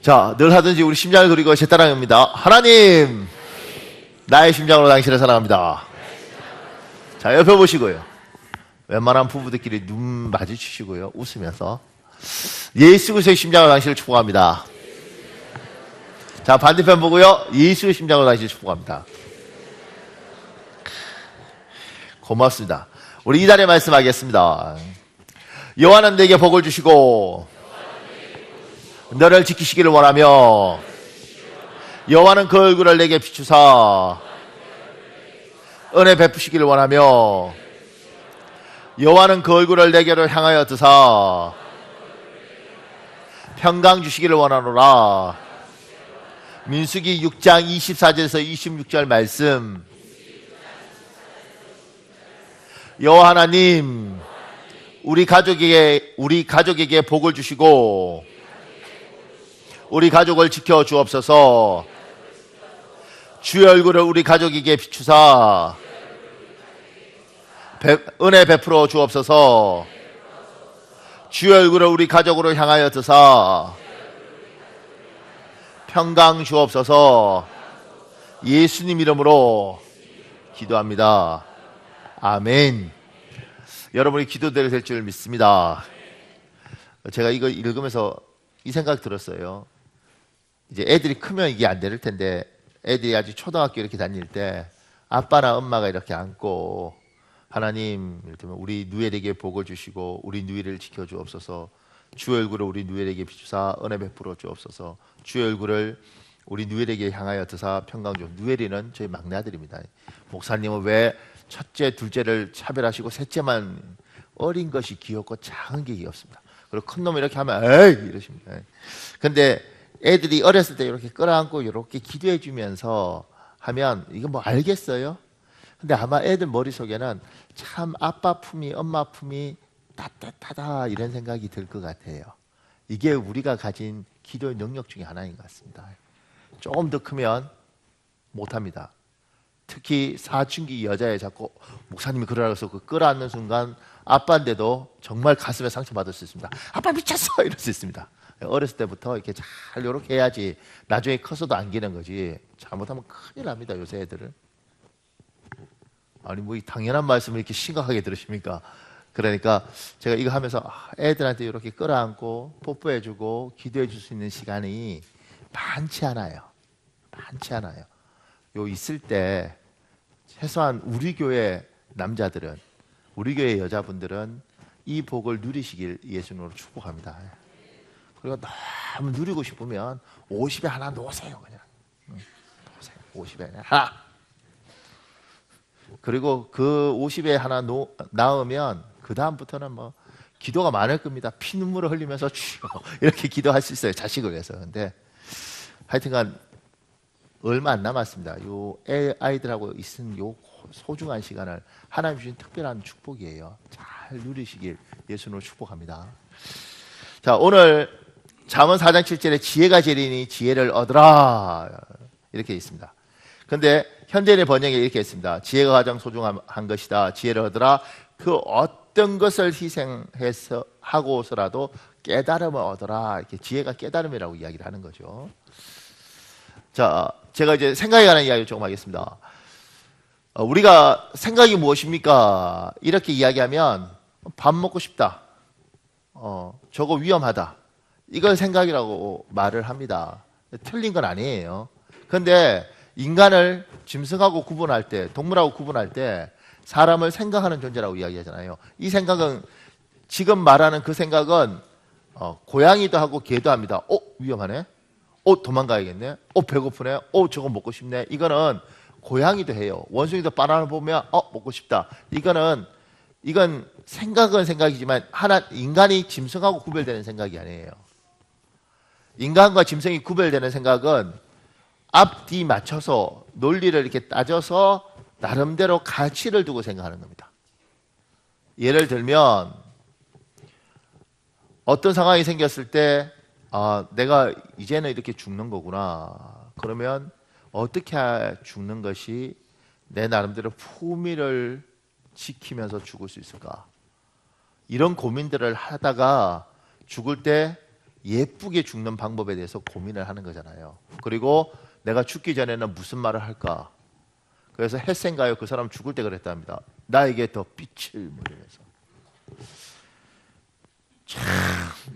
자, 늘 하든지 우리 심장을 그리고 제따랑입니다. 하나님, 나의 심장으로 당신을 사랑합니다. 자, 옆에 보시고요. 웬만한 부부들끼리 눈 마주치시고요. 웃으면서 예수 그리스도의 심장으로 당신을 축복합니다. 자, 반대편 보고요. 예수의 심장으로 당신을 축복합니다. 고맙습니다. 우리 이달에 말씀하겠습니다. 여호와는 내게 복을 주시고 너를 지키시기를 원하며 여호와는 그 얼굴을 내게 비추사 은혜 베푸시기를 원하며 여호와는 그 얼굴을 내게로 향하여 드사 평강 주시기를 원하노라. 민수기 6장 24절에서 26절 말씀. 여호와 하나님, 우리 가족에게 복을 주시고 우리 가족을 지켜 주옵소서. 주의 얼굴을 우리 가족에게 비추사 은혜 베풀어 주옵소서. 주의 얼굴을 우리 가족으로 향하여 드사 평강 주옵소서. 예수님 이름으로 기도합니다. 아멘. 여러분이 기도대로 될 줄 믿습니다. 제가 이거 읽으면서 이 생각 들었어요. 이제 애들이 크면 이게 안 될 텐데, 애들이 아직 초등학교 이렇게 다닐 때 아빠나 엄마가 이렇게 안고 하나님, 이를테면 우리 누엘에게 복을 주시고 우리 누이를 지켜 주옵소서. 주의 얼굴을 우리 누엘에게 비추사 은혜 베풀어 주옵소서. 주의 얼굴을 우리 누엘에게 향하여 드사 평강 주옵소서. 누엘이는 저희 막내 아들입니다. 목사님은 왜 첫째, 둘째를 차별하시고 셋째만 어린 것이 귀엽고 작은 게 귀엽습니다. 그리고 큰 놈이 이렇게 하면 에이 이러십니다. 근데 애들이 어렸을 때 이렇게 끌어안고 이렇게 기도해 주면서 하면 이거 뭐 알겠어요? 근데 아마 애들 머릿속에는 참 아빠 품이 엄마 품이 따뜻하다 이런 생각이 들 것 같아요. 이게 우리가 가진 기도의 능력 중에 하나인 것 같습니다. 조금 더 크면 못합니다. 특히 사춘기 여자애 자꾸 목사님이 그러라고 해서 그 끌어안는 순간 아빠인데도 정말 가슴에 상처받을 수 있습니다. 아빠 미쳤어 이럴 수 있습니다. 어렸을 때부터 이렇게 잘 이렇게 해야지 나중에 커서도 안기는 거지. 잘못하면 큰일 납니다. 요새 애들은. 아니 뭐 이 당연한 말씀을 이렇게 심각하게 들으십니까? 그러니까 제가 이거 하면서 애들한테 이렇게 끌어안고 뽀뽀해주고 기도해줄 수 있는 시간이 많지 않아요. 많지 않아요. 요 있을 때 최소한 우리 교회 남자들은, 우리 교회 여자분들은 이 복을 누리시길 예수님으로 축복합니다. 그리고 너무 누리고 싶으면 50에 하나 놓으세요. 그냥 놓으세요. 50에 하나. 그리고 그 50에 하나 낳으면 그 다음부터는 뭐 기도가 많을 겁니다. 피눈물을 흘리면서 이렇게 기도할 수 있어요. 자식을 위해서. 근데 하여튼간 얼마 안 남았습니다. 요 아이들하고 있은 요 소중한 시간을 하나님 주신 특별한 축복이에요. 잘 누리시길 예수님으로 축복합니다. 자, 오늘 잠언 4장 7절에 지혜가 제리니 지혜를 얻으라 이렇게 있습니다. 근데 현대인의 번역에 이렇게 있습니다. 지혜가 가장 소중한 것이다. 지혜를 얻으라. 그 어떤 것을 희생해서 하고서라도 깨달음을 얻어라. 이렇게 지혜가 깨달음이라고 이야기를 하는 거죠. 자, 제가 이제 생각에 관한 이야기를 조금 하겠습니다. 우리가 생각이 무엇입니까? 이렇게 이야기하면 밥 먹고 싶다. 저거 위험하다. 이걸 생각이라고 말을 합니다. 틀린 건 아니에요. 그런데 인간을 짐승하고 구분할 때, 동물하고 구분할 때 사람을 생각하는 존재라고 이야기하잖아요. 이 생각은, 지금 말하는 그 생각은 고양이도 하고 개도 합니다. 위험하네. 도망가야겠네. 배고프네. 저거 먹고 싶네. 이거는 고양이도 해요. 원숭이도 바나나 보면 먹고 싶다. 이건 생각은 생각이지만 인간이 짐승하고 구별되는 생각이 아니에요. 인간과 짐승이 구별되는 생각은 앞뒤 맞춰서 논리를 이렇게 따져서 나름대로 가치를 두고 생각하는 겁니다. 예를 들면 어떤 상황이 생겼을 때 내가 이제는 이렇게 죽는 거구나. 그러면 어떻게 죽는 것이 내 나름대로 품위를 지키면서 죽을 수 있을까? 이런 고민들을 하다가 죽을 때 예쁘게 죽는 방법에 대해서 고민을 하는 거잖아요. 그리고 내가 죽기 전에는 무슨 말을 할까? 그래서 햇센가요? 그 사람 죽을 때 그랬답니다. 나에게 더 빛을 이러면서. 참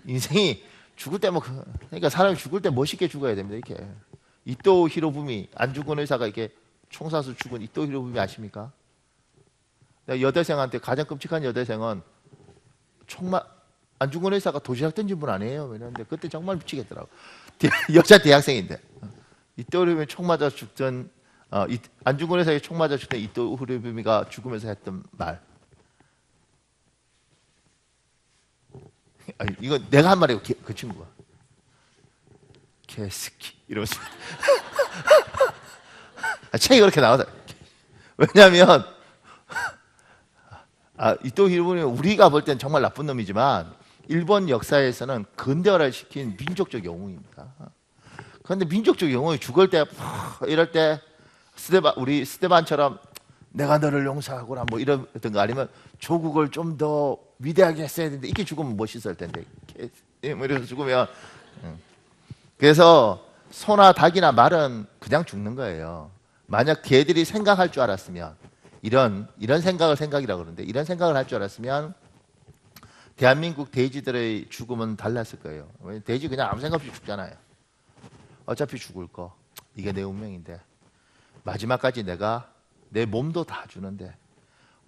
인생이 죽을 때 뭐 그러니까 사람이 죽을 때 멋있게 죽어야 됩니다. 이렇게 이토 히로부미 안 죽은 의사가 이렇게 총 쏴서 죽은 이토 히로부미 아십니까? 여대생한테 가장 끔찍한 여대생은 총만 안 죽은 의사가 도시락 던진 분 아니에요. 이랬는데 그때 정말 미치겠더라고. 여자 대학생인데 이토 히로부미 총 맞아 죽던 안 죽은 의사에게 총 맞아 죽던 이토 히로부미가 죽으면서 했던 말. 아니, 이거 내가 한 말이고 그 친구가 개스키 이러면서 책이 그렇게 나오다. 왜냐하면 이토 히로부미는 우리가 볼 땐 정말 나쁜 놈이지만 일본 역사에서는 근대화를 시킨 민족적 영웅입니다. 그런데 민족적 영웅이 죽을 때 이럴 때 우리 스테반처럼 내가 너를 용서하거나 뭐 이러던 거 아니면 조국을 좀 더 위대하게 했어야 되는데 이렇게 죽으면 멋있을 텐데 뭐 이래서 죽으면 그래서 소나 닭이나 말은 그냥 죽는 거예요. 만약 개들이 생각할 줄 알았으면 이런 생각을 생각이라고 그러는데 이런 생각을 할 줄 알았으면 대한민국 돼지들의 죽음은 달랐을 거예요. 돼지 그냥 아무 생각 없이 죽잖아요. 어차피 죽을 거 이게 내 운명인데 마지막까지 내가 내 몸도 다 주는데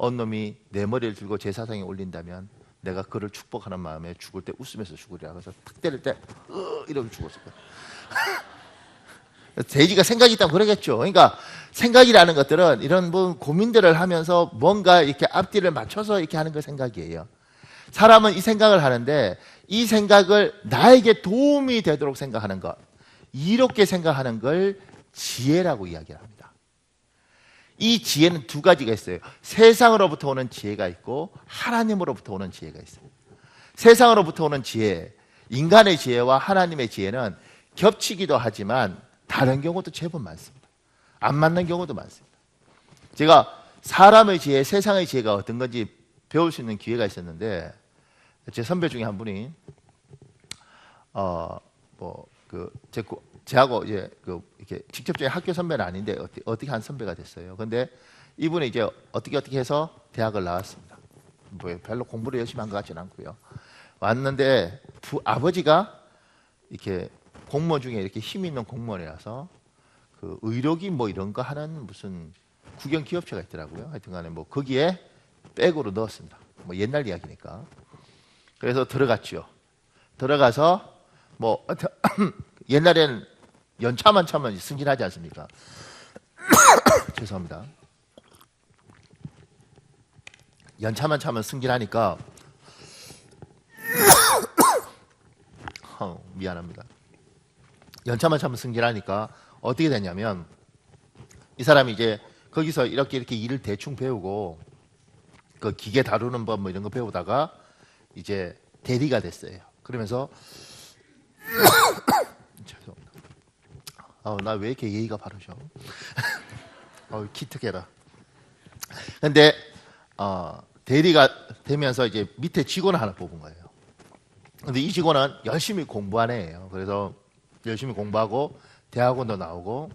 어느 놈이 내 머리를 들고 제사상에 올린다면 내가 그를 축복하는 마음에 죽을 때 웃으면서 죽으리라. 그래서 탁 때릴 때 이러면 죽었을 거야. 돼지가 생각이 있다면 그러겠죠. 그러니까 생각이라는 것들은 이런 뭐 고민들을 하면서 뭔가 이렇게 앞뒤를 맞춰서 이렇게 하는 걸 생각이에요. 사람은 이 생각을 하는데 이 생각을 나에게 도움이 되도록 생각하는 것, 이롭게 생각하는 걸 지혜라고 이야기를 합니다. 이 지혜는 두 가지가 있어요. 세상으로부터 오는 지혜가 있고 하나님으로부터 오는 지혜가 있어요. 세상으로부터 오는 지혜, 인간의 지혜와 하나님의 지혜는 겹치기도 하지만 다른 경우도 제법 많습니다. 안 맞는 경우도 많습니다. 제가 사람의 지혜, 세상의 지혜가 어떤 건지 배울 수 있는 기회가 있었는데 제 선배 중에 한 분이 제하고 이제 이렇게 직접적인 학교 선배는 아닌데 어떻게 한 선배가 됐어요. 근데 이분이 이제 어떻게 해서 대학을 나왔습니다. 뭐 별로 공부를 열심히 한 것 같지는 않고요. 왔는데 아버지가 이렇게 공무원 중에 이렇게 힘 있는 공무원이라서 그 의료기 뭐 이런 거 하는 무슨 국영 기업체가 있더라고요. 하여튼간에 뭐 거기에 백으로 넣었습니다. 뭐 옛날 이야기니까. 그래서 들어갔죠. 들어가서 뭐 옛날에는 연차만 차면 승진하지 않습니까? 죄송합니다. 연차만 차면 승진하니까 미안합니다. 연차만 차면 승진하니까 어떻게 됐냐면 이 사람이 이제 거기서 이렇게 일을 대충 배우고 그 기계 다루는 법 뭐 이런 거 배우다가 이제 대리가 됐어요. 그러면서 죄송합니다. 나 왜 이렇게 예의가 바르죠? 기특해라. 근데 대리가 되면서 이제 밑에 직원을 하나 뽑은 거예요. 근데 이 직원은 열심히 공부한 애예요. 그래서 열심히 공부하고 대학원도 나오고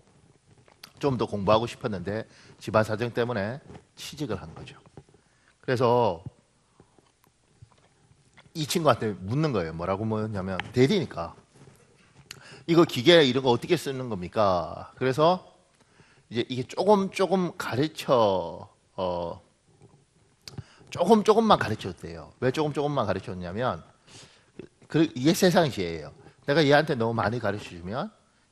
좀 더 공부하고 싶었는데 집안 사정 때문에 취직을 한 거죠. 그래서 이 친구한테 묻는 거예요. 뭐라고 묻냐면 대리니까 이거 기계 이런 거 어떻게 쓰는 겁니까? 그래서 이제 이게 조금 가르쳐 조금만 가르쳤대요. 왜 조금만 가르쳤냐면 이게 세상 지혜예요. 내가 얘한테 너무 많이 가르쳐주면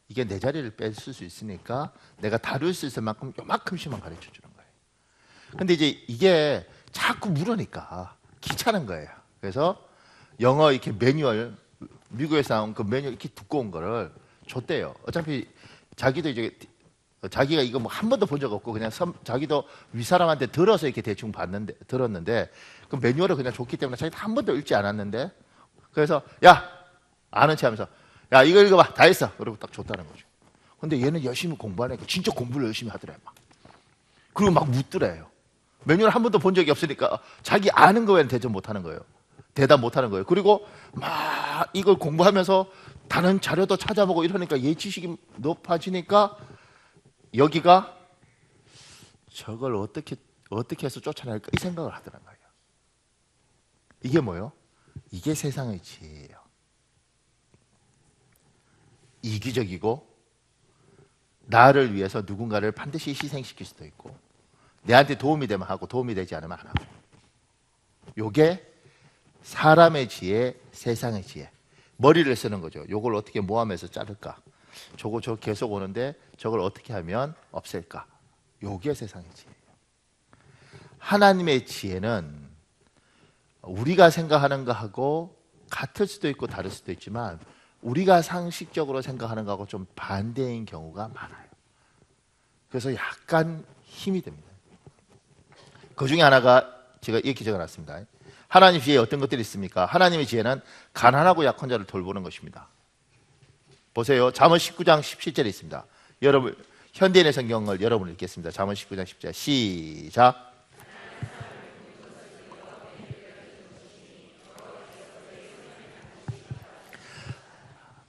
이게 내 자리를 뺏을 수 있으니까 내가 다룰 수 있을 만큼 요만큼씩만 가르쳐주는 거예요. 근데 이제 이게 자꾸 물으니까 귀찮은 거예요. 그래서 영어 이렇게 매뉴얼, 미국에서 나온 그 매뉴얼 이렇게 두꺼운 거를 줬대요. 어차피 자기도 이제 자기가 이거 뭐 한 번도 본 적 없고 그냥 자기도 윗사람한테 들어서 이렇게 대충 들었는데 그 매뉴얼을 그냥 줬기 때문에 자기도 한 번도 읽지 않았는데 그래서 야 아는 체 하면서 야 이거 읽어봐 다 했어 그리고 딱 줬다는 거죠. 근데 얘는 열심히 공부하니까 진짜 공부를 열심히 하더래 막. 그리고 막 묻더래요. 매뉴얼 한 번도 본 적이 없으니까 자기 아는 거 외에는 대처 못하는 거예요. 대답 못하는 거예요. 그리고 막 이걸 공부하면서 다른 자료도 찾아보고 이러니까 얘 지식이 높아지니까 여기가 저걸 어떻게 해서 쫓아낼까 이 생각을 하더란 거예요. 이게 뭐예요? 이게 세상의 지혜예요. 이기적이고 나를 위해서 누군가를 반드시 희생시킬 수도 있고 내한테 도움이 되면 하고 도움이 되지 않으면 안 하고, 요게 사람의 지혜, 세상의 지혜. 머리를 쓰는 거죠. 요걸 어떻게 모함해서 자를까? 저 계속 오는데 저걸 어떻게 하면 없앨까? 요게 세상의 지혜예요. 하나님의 지혜는 우리가 생각하는 거하고 같을 수도 있고 다를 수도 있지만 우리가 상식적으로 생각하는 거하고 좀 반대인 경우가 많아요. 그래서 약간 힘이 듭니다. 그 중에 하나가 제가 이렇게 적어놨습니다. 하나님 지혜에 어떤 것들이 있습니까? 하나님의 지혜는 가난하고 약한 자를 돌보는 것입니다. 보세요. 잠언 19장 17절에 있습니다. 여러분 현대인의 성경을 여러분 읽겠습니다. 잠언 19장 10절 시작.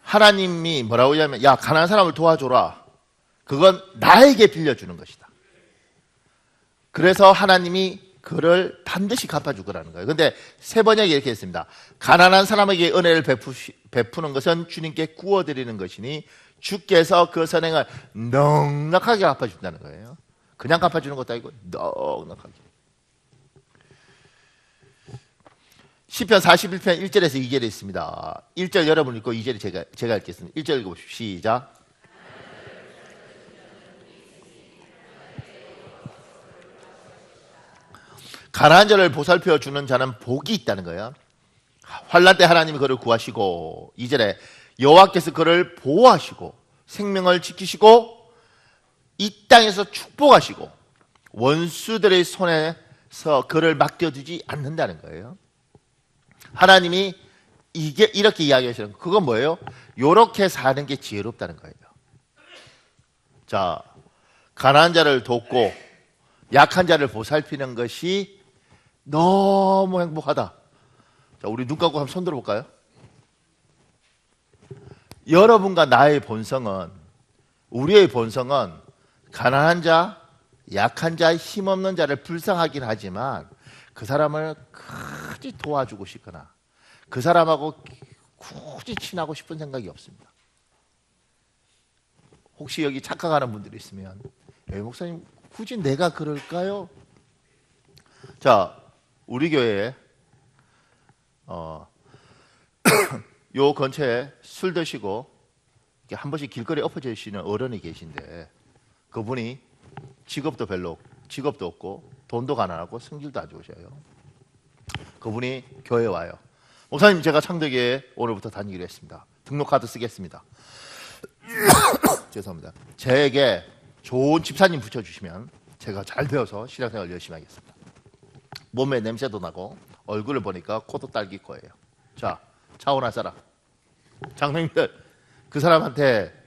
하나님이 뭐라고 하냐면 야 가난한 사람을 도와줘라. 그건 나에게 빌려주는 것이다. 그래서 하나님이 그를 반드시 갚아줄 거라는 거예요. 그런데 세 번역에 이렇게 했습니다. 가난한 사람에게 은혜를 베푸는 것은 주님께 구워드리는 것이니 주께서 그 선행을 넉넉하게 갚아준다는 거예요. 그냥 갚아주는 것도 아니고 넉넉하게. 시편 41편 1절에서 2절에 있습니다. 1절 여러분 읽고 2절이 제가 읽겠습니다. 1절 읽어보십시오. 시작. 가난한 자를 보살펴 주는 자는 복이 있다는 거예요. 환난 때 하나님이 그를 구하시고 2절에 여호와께서 그를 보호하시고 생명을 지키시고 이 땅에서 축복하시고 원수들의 손에서 그를 맡겨두지 않는다는 거예요. 하나님이 이렇게 이야기하시는 거예요. 그건 뭐예요? 요렇게 사는 게 지혜롭다는 거예요. 자, 가난한 자를 돕고 약한 자를 보살피는 것이 너무 행복하다. 자, 우리 눈 감고 한번 손 들어볼까요? 여러분과 나의 본성은, 우리의 본성은 가난한 자, 약한 자, 힘없는 자를 불쌍하긴 하지만 그 사람을 굳이 도와주고 싶거나 그 사람하고 굳이 친하고 싶은 생각이 없습니다. 혹시 여기 착각하는 분들이 있으면 목사님 굳이 내가 그럴까요? 자, 우리 교회에 요 근처에 술 드시고 한 번씩 길거리에 엎어지시는 어른이 계신데 그분이 직업도 없고 돈도 가난하고 성질도 안 좋으셔요. 그분이 교회에 와요. 목사님 제가 창덕에 오늘부터 다니기로 했습니다. 등록카드 쓰겠습니다. 죄송합니다. 저에게 좋은 집사님 붙여주시면 제가 잘 배워서 신앙생활 열심히 하겠습니다. 몸에 냄새도 나고 얼굴을 보니까 코도 딸기 거예요. 자, 차원할 사람 장로님들 그 사람한테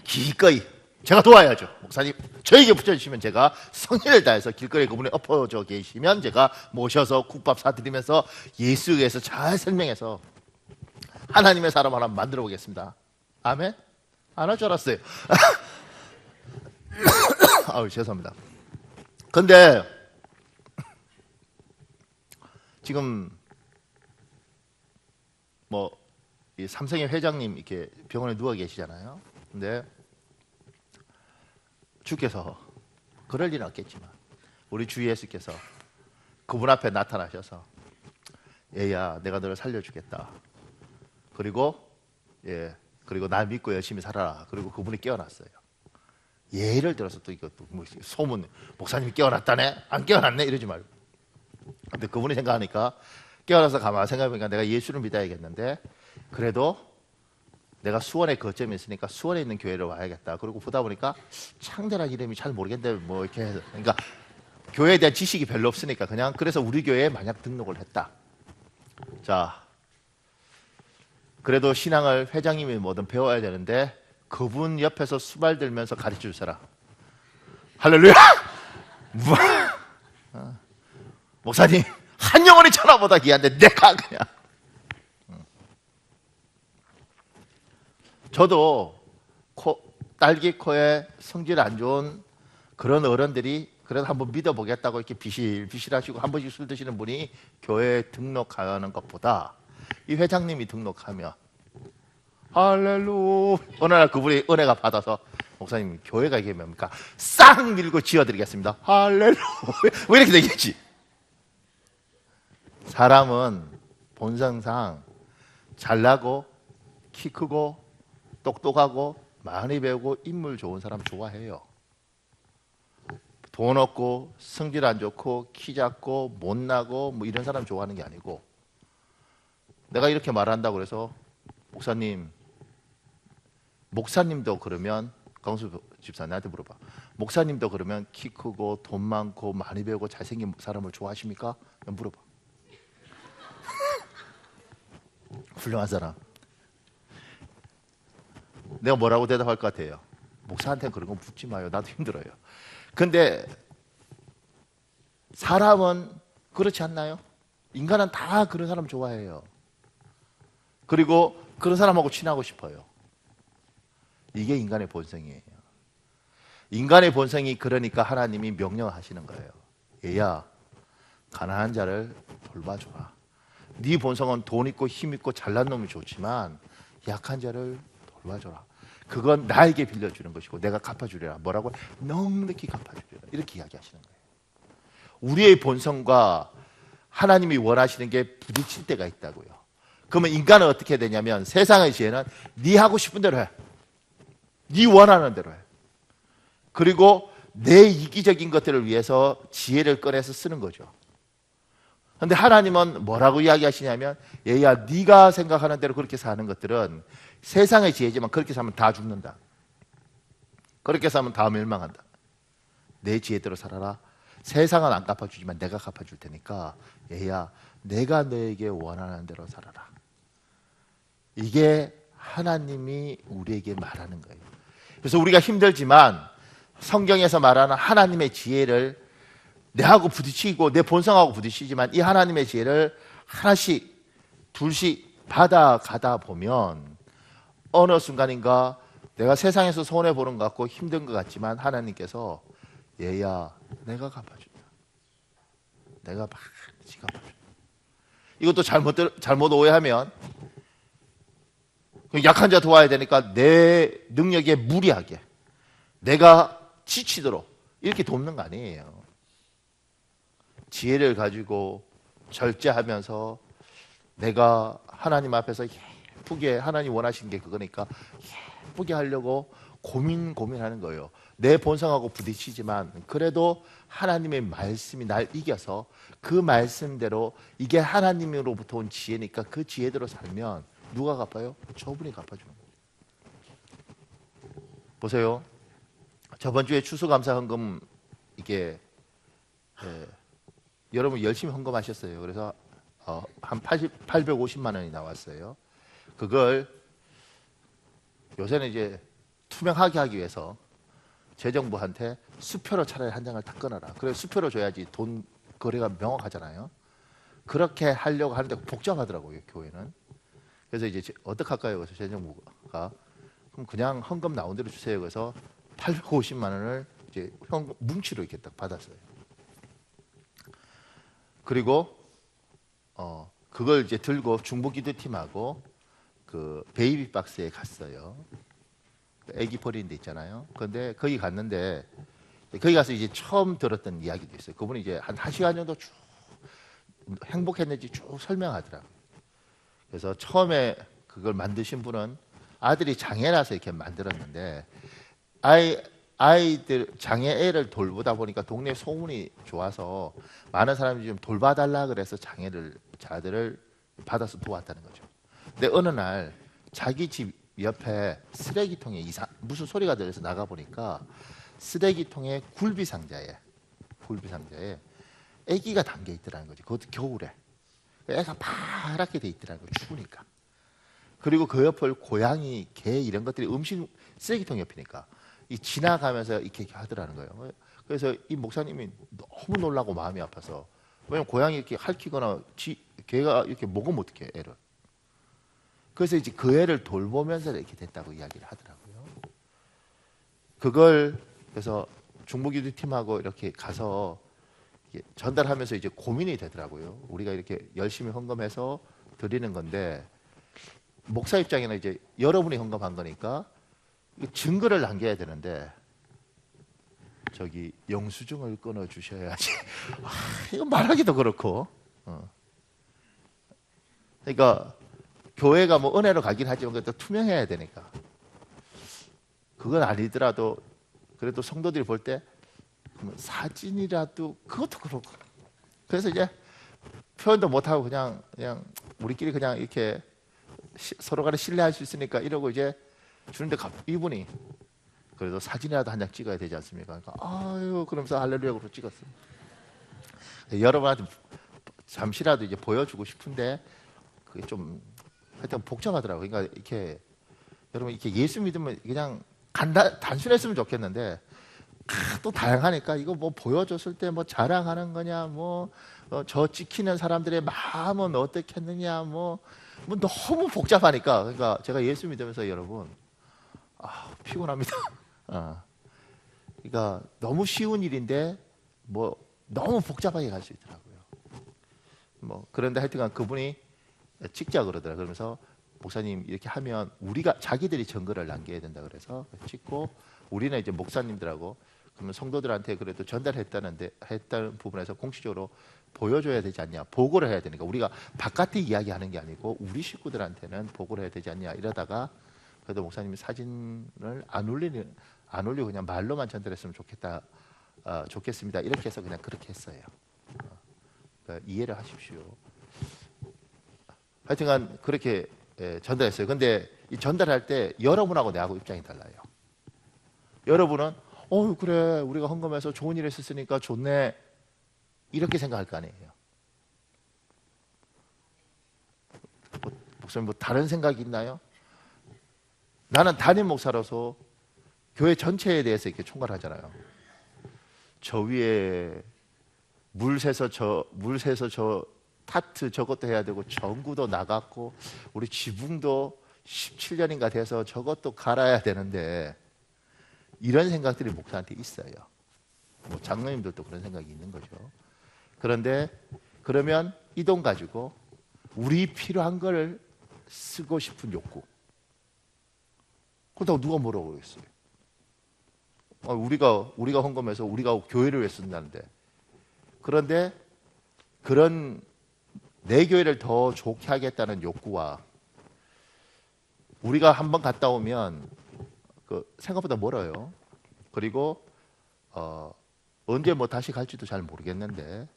기꺼이 제가 도와야죠. 목사님 저에게 붙여주시면 제가 성의를 다해서 길거리에 그분이 엎어져 계시면 제가 모셔서 국밥 사드리면서 예수에 대해서 잘 설명해서 하나님의 사람 하나 만들어 보겠습니다. 아멘? 안 할 줄 알았어요. 아유 죄송합니다. 근데 지금 이 삼성의 회장님 이렇게 병원에 누워 계시잖아요. 근데 주께서 그럴 일은 없겠지만 우리 주 예수께서 그분 앞에 나타나셔서 얘야 내가 너를 살려주겠다. 그리고 날 믿고 열심히 살아라. 그리고 그분이 깨어났어요. 예를 들어서 또 이것도 소문 목사님이 깨어났다네? 안 깨어났네? 이러지 말고. 근데 그분이 생각하니까 깨어나서 가만히 생각해보니까 내가 예수를 믿어야겠는데 그래도 내가 수원에 거점이 있으니까 수원에 있는 교회를 와야겠다. 그리고 보다 보니까 창대란 이름이 잘 모르겠는데 뭐 이렇게 해서 그러니까 교회에 대한 지식이 별로 없으니까 그냥 그래서 우리 교회에 만약 등록을 했다. 자, 그래도 신앙을 회장님이 뭐든 배워야 되는데 그분 옆에서 수발 들면서 가르쳐 주세요. 할렐루야! 목사님 한 영혼이 천하보다 귀한데 내가 그냥. 저도 딸기 코에 성질 안 좋은 그런 어른들이 그래도 한번 믿어보겠다고 이렇게 비실비실하시고 한 번씩 술 드시는 분이 교회에 등록하는 것보다 이 회장님이 등록하면 할렐루야 어느 날 그분이 은혜가 받아서 목사님 교회가 이게 뭡니까? 싹 밀고 지어드리겠습니다. 할렐루야 왜 이렇게 되겠지? 사람은 본성상 잘나고 키 크고 똑똑하고 많이 배우고 인물 좋은 사람 좋아해요. 돈 없고 성질 안 좋고 키 작고 못나고 뭐 이런 사람 좋아하는 게 아니고, 내가 이렇게 말한다고 그래서 목사님도 그러면, 강수 집사 나한테 물어봐. 목사님도 그러면 키 크고 돈 많고 많이 배우고 잘생긴 사람을 좋아하십니까? 물어봐. 훌륭한 사람. 내가 뭐라고 대답할 것 같아요? 목사한테는 그런 거 묻지 마요. 나도 힘들어요. 근데 사람은 그렇지 않나요? 인간은 다 그런 사람 좋아해요. 그리고 그런 사람하고 친하고 싶어요. 이게 인간의 본성이에요. 인간의 본성이 그러니까 하나님이 명령하시는 거예요. 얘야, 가난한 자를 돌봐줘라. 네 본성은 돈 있고 힘 있고 잘난 놈이 좋지만 약한 자를 돌봐줘라. 그건 나에게 빌려주는 것이고 내가 갚아주리라. 뭐라고? 넉넉히 갚아주리라. 이렇게 이야기하시는 거예요. 우리의 본성과 하나님이 원하시는 게 부딪힐 때가 있다고요. 그러면 인간은 어떻게 되냐면, 세상의 지혜는 네 하고 싶은 대로 해. 네 원하는 대로 해. 그리고 내 이기적인 것들을 위해서 지혜를 꺼내서 쓰는 거죠. 그런데 하나님은 뭐라고 이야기하시냐면, 얘야 네가 생각하는 대로 그렇게 사는 것들은 세상의 지혜지만 그렇게 살면 다 죽는다. 그렇게 살면 다 멸망한다. 내 지혜대로 살아라. 세상은 안 갚아주지만 내가 갚아줄 테니까 얘야 내가 너에게 원하는 대로 살아라. 이게 하나님이 우리에게 말하는 거예요. 그래서 우리가 힘들지만 성경에서 말하는 하나님의 지혜를 내하고 부딪히고 내 본성하고 부딪히지만 이 하나님의 지혜를 하나씩 둘씩 받아가다 보면 어느 순간인가 내가 세상에서 손해보는 것 같고 힘든 것 같지만 하나님께서 얘야 내가 갚아준다. 내가 반드시 갚아준다. 이것도 잘못 오해하면 약한 자 도와야 되니까 내 능력에 무리하게 내가 지치도록 이렇게 돕는 거 아니에요. 지혜를 가지고 절제하면서 내가 하나님 앞에서 예쁘게, 하나님 원하시는 게 그거니까 예쁘게 하려고 고민하는 거예요. 내 본성하고 부딪히지만 그래도 하나님의 말씀이 날 이겨서 그 말씀대로, 이게 하나님으로부터 온 지혜니까 그 지혜대로 살면 누가 갚아요? 저분이 갚아주는 거예요. 보세요. 저번 주에 추수감사헌금 이게 여러분 열심히 헌금하셨어요. 그래서 한 850만 원이 나왔어요. 그걸 요새는 이제 투명하게 하기 위해서 재정부한테 수표로 차라리 한 장을 다 끊어라. 그래 수표로 줘야지 돈 거래가 명확하잖아요. 그렇게 하려고 하는데 복잡하더라고요, 교회는. 그래서 이제 어떻게 할까요? 그래서 재정부가 그럼 그냥 헌금 나온 대로 주세요. 그래서 850만 원을 이제 현금 뭉치로 이렇게 딱 받았어요. 그리고 그걸 이제 들고 중보기도팀하고 그 베이비 박스에 갔어요. 애기 버리는 데 있잖아요. 그런데 거기 갔는데 거기 가서 이제 처음 들었던 이야기도 있어요. 그분이 이제 한 1시간 정도 쭉 행복했는지 쭉 설명하더라고요. 그래서 처음에 그걸 만드신 분은 아들이 장애라서 이렇게 만들었는데 아이들 장애애를 돌보다 보니까 동네 소문이 좋아서 많은 사람들이 좀 돌봐달라 그래서 자들을 받아서 도왔다는 거죠. 근데 어느 날 자기 집 옆에 쓰레기통에 무슨 소리가 들려서 나가 보니까 쓰레기통에 굴비상자에 아기가 담겨 있더라는 거죠. 그것도 겨울에 애가 파랗게 돼 있더라는 거예요. 추우니까. 그리고 그 옆을 고양이, 개 이런 것들이 음식 쓰레기통 옆이니까 지나가면서 이렇게 하더라는 거예요. 그래서 이 목사님이 너무 놀라고 마음이 아파서 왜냐면 고양이 이렇게 핥히거나 개가 이렇게 먹으면 어떡해, 애를. 그래서 이제 그 애를 돌보면서 이렇게 됐다고 이야기를 하더라고요. 그걸 그래서 중보기도 팀하고 이렇게 가서 전달하면서 이제 고민이 되더라고요. 우리가 이렇게 열심히 헌금해서 드리는 건데 목사 입장에는 이제 여러분이 헌금한 거니까 증거를 남겨야 되는데 저기 영수증을 끊어 주셔야지. 이거 말하기도 그렇고. 그러니까 교회가 뭐 은혜로 가긴 하지만 그것도 투명해야 되니까. 그건 아니더라도 그래도 성도들이 볼 때 사진이라도 그것도 그렇고. 그래서 이제 표현도 못 하고 그냥 우리끼리 그냥 이렇게 서로 간에 신뢰할 수 있으니까 이러고 이제 주는데 이분이 그래도 사진이라도 한 장 찍어야 되지 않습니까? 그러니까 아유 그러면서 할렐루야로 찍었습니다. 여러분한테 잠시라도 이제 보여주고 싶은데 그게 좀 하여튼 복잡하더라고요. 그러니까 이렇게 여러분 이렇게 예수 믿으면 그냥 단순했으면 좋겠는데 또 다양하니까 이거 뭐 보여줬을 때 뭐 자랑하는 거냐 뭐 저 찍히는 사람들의 마음은 어떻겠느냐 뭐 너무 복잡하니까 그러니까 제가 예수 믿으면서 여러분 피곤합니다. 그러니까 너무 쉬운 일인데 뭐 너무 복잡하게 갈 수 있더라고요. 뭐 그런데 하여튼간 그분이 찍자 그러더라고요. 그러면서 목사님 이렇게 하면 우리가 자기들이 증거를 남겨야 된다 그래서 찍고 우리는 이제 목사님들하고 그러면 성도들한테 그래도 했다는 부분에서 공식적으로 보여줘야 되지 않냐, 보고를 해야 되니까 우리가 바깥에 이야기하는 게 아니고 우리 식구들한테는 보고를 해야 되지 않냐 이러다가 그래도 목사님이 사진을 안 올리고 그냥 말로만 전달했으면 좋겠습니다. 이렇게 해서 그냥 그렇게 했어요. 그러니까 이해를 하십시오. 하여튼간 그렇게 전달했어요. 근데 이 전달할 때 여러분하고 내하고 입장이 달라요. 여러분은 그래 우리가 헌금해서 좋은 일 했었으니까 좋네 이렇게 생각할 거 아니에요. 목사님 뭐 다른 생각이 있나요? 나는 담임 목사로서 교회 전체에 대해서 이렇게 총괄하잖아요. 저 위에 물 새서 저 타트 저것도 해야 되고 전구도 나갔고 우리 지붕도 17년인가 돼서 저것도 갈아야 되는데 이런 생각들이 목사한테 있어요. 뭐 장로님들도 그런 생각이 있는 거죠. 그런데 그러면 이 돈 가지고 우리 필요한 걸 쓰고 싶은 욕구. 그렇다고 누가 뭐라고 그랬어요? 우리가 헌금해서 우리가 교회를 왜 쓴다는데. 그런데 그런 내 교회를 더 좋게 하겠다는 욕구와 우리가 한번 갔다 오면 생각보다 멀어요. 그리고 언제 뭐 다시 갈지도 잘 모르겠는데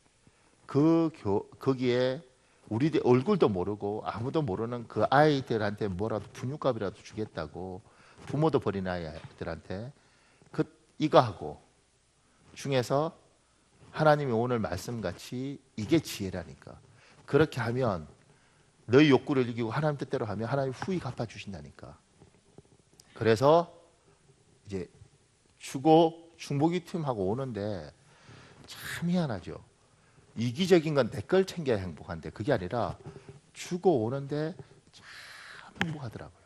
거기에 우리들 얼굴도 모르고 아무도 모르는 그 아이들한테 뭐라도 분유값이라도 주겠다고 부모도 버린 아이들한테 이거 하고 중에서 하나님이 오늘 말씀같이 이게 지혜라니까 그렇게 하면 너희 욕구를 이기고 하나님 뜻대로 하면 하나님 후히 갚아주신다니까. 그래서 이제 주고 중보기 팀하고 오는데 참 희한하죠. 이기적인 건 내 걸 챙겨야 행복한데 그게 아니라 주고 오는데 참 행복하더라고요.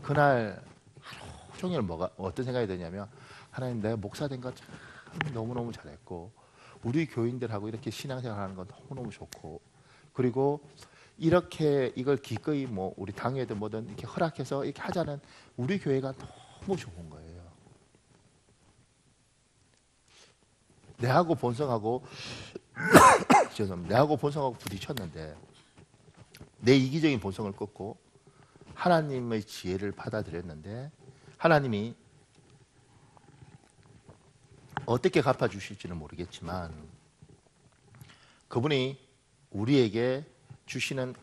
그날 하루 종일 어떤 생각이 드냐면 하나님 내가 목사 된 거 참 너무너무 잘했고 우리 교인들하고 이렇게 신앙생활하는 건 너무너무 좋고 그리고 이렇게 이걸 기꺼이 뭐 우리 당회든 뭐든 이렇게 허락해서 이렇게 하자는 우리 교회가 너무 좋은 거예요. 내하고 본성하고 죄송합니다. 내하고 본성하고 부딪혔는데 내 이기적인 본성을 꺾고 하나님의 지혜를 받아들였는데 하나님이 어떻게 갚아주실지는 모르겠지만 그분이 우리에게 주시는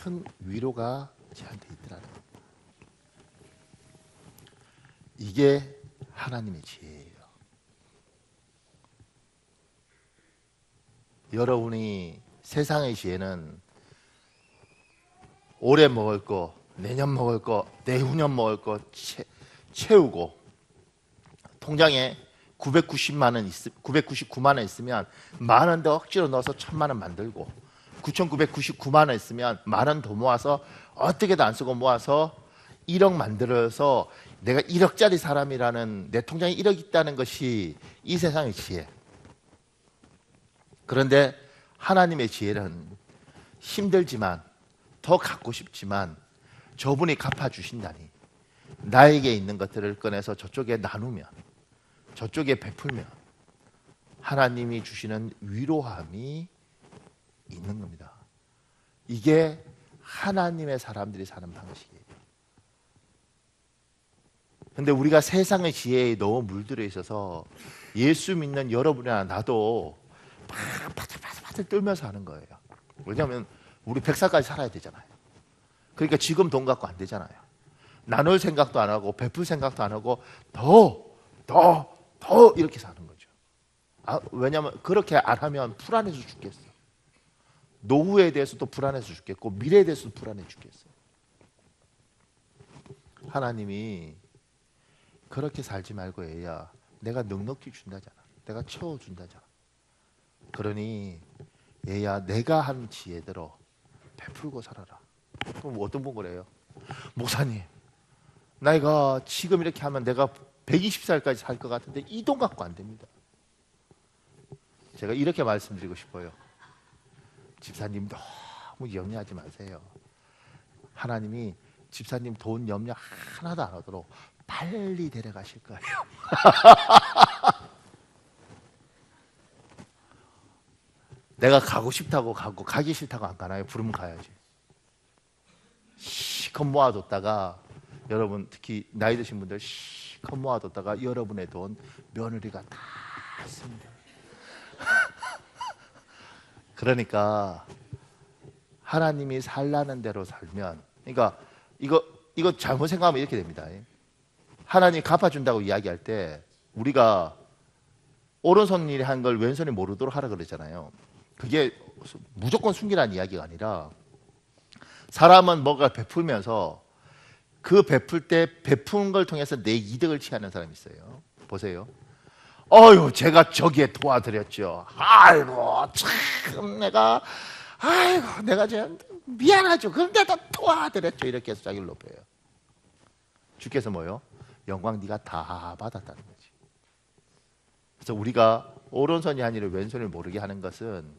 큰 위로가 제한테 있더라는 겁니다. 이게 하나님의 지혜예요. 여러분이 세상의 지혜는 올해 먹을 거, 내년 먹을 거, 내후년 먹을 거 채우고 통장에 990만 원 999만 원 있으면 만 원 더 억지로 넣어서 1000만 원 만들고, 9,999만 원 있으면 만 원 더 모아서 어떻게도 안 쓰고 모아서 1억 만들어서 내가 1억짜리 사람이라는, 내 통장에 1억 있다는 것이 이 세상의 지혜. 그런데 하나님의 지혜는 힘들지만, 더 갖고 싶지만 저분이 갚아주신다니, 나에게 있는 것들을 꺼내서 저쪽에 나누면, 저쪽에 베풀면 하나님이 주시는 위로함이 있는 겁니다. 이게 하나님의 사람들이 사는 방식이에요. 근데 우리가 세상의 지혜에 너무 물들어 있어서 예수 믿는 여러분이나 나도 막 바들바들 떨면서 하는 거예요. 왜냐하면 우리 100살까지 살아야 되잖아요. 그러니까 지금 돈 갖고 안 되잖아요. 나눌 생각도 안 하고 베풀 생각도 안 하고 더 이렇게 사는 거죠. 왜냐하면 그렇게 안 하면 불안해서 죽겠어. 노후에 대해서도 불안해서 죽겠고 미래에 대해서도 불안해 죽겠어. 하나님이 그렇게 살지 말고 얘야, 내가 넉넉히 준다잖아. 내가 채워준다잖아. 그러니 얘야, 내가 한 지혜대로 베풀고 살아라. 그럼 어떤 분 그래요? 목사님, 나이가 지금 이렇게 하면 내가 120살까지 살 것 같은데 이 돈 갖고 안 됩니다. 제가 이렇게 말씀드리고 싶어요. 집사님 너무 염려하지 마세요. 하나님이 집사님 돈 염려 하나도 안 하도록 빨리 데려가실 거예요. 내가 가고 싶다고 가고 가기 싫다고 안 가나요? 부르면 가야지. 실컷 모아뒀다가, 여러분 특히 나이 드신 분들 실컷 모아뒀다가 여러분의 돈 며느리가 다 씁니다. 그러니까 하나님이 살라는 대로 살면, 그러니까 이거 잘못 생각하면 이렇게 됩니다. 하나님 갚아준다고 이야기할 때 우리가 오른손이 한 걸 왼손이 모르도록 하라 그러잖아요. 그게 무조건 숨기라는 이야기가 아니라, 사람은 뭔가 베풀면서 그 베풀 때 베푸는 걸 통해서 내 이득을 취하는 사람이 있어요. 보세요. 제가 저기에 도와드렸죠. 내가 좀 미안하죠. 그런데도 도와드렸죠. 이렇게 해서 자기를 높여요. 주께서 뭐요? 영광 네가 다 받았다는 거지. 그래서 우리가 오른손이 아니라 왼손을 모르게 하는 것은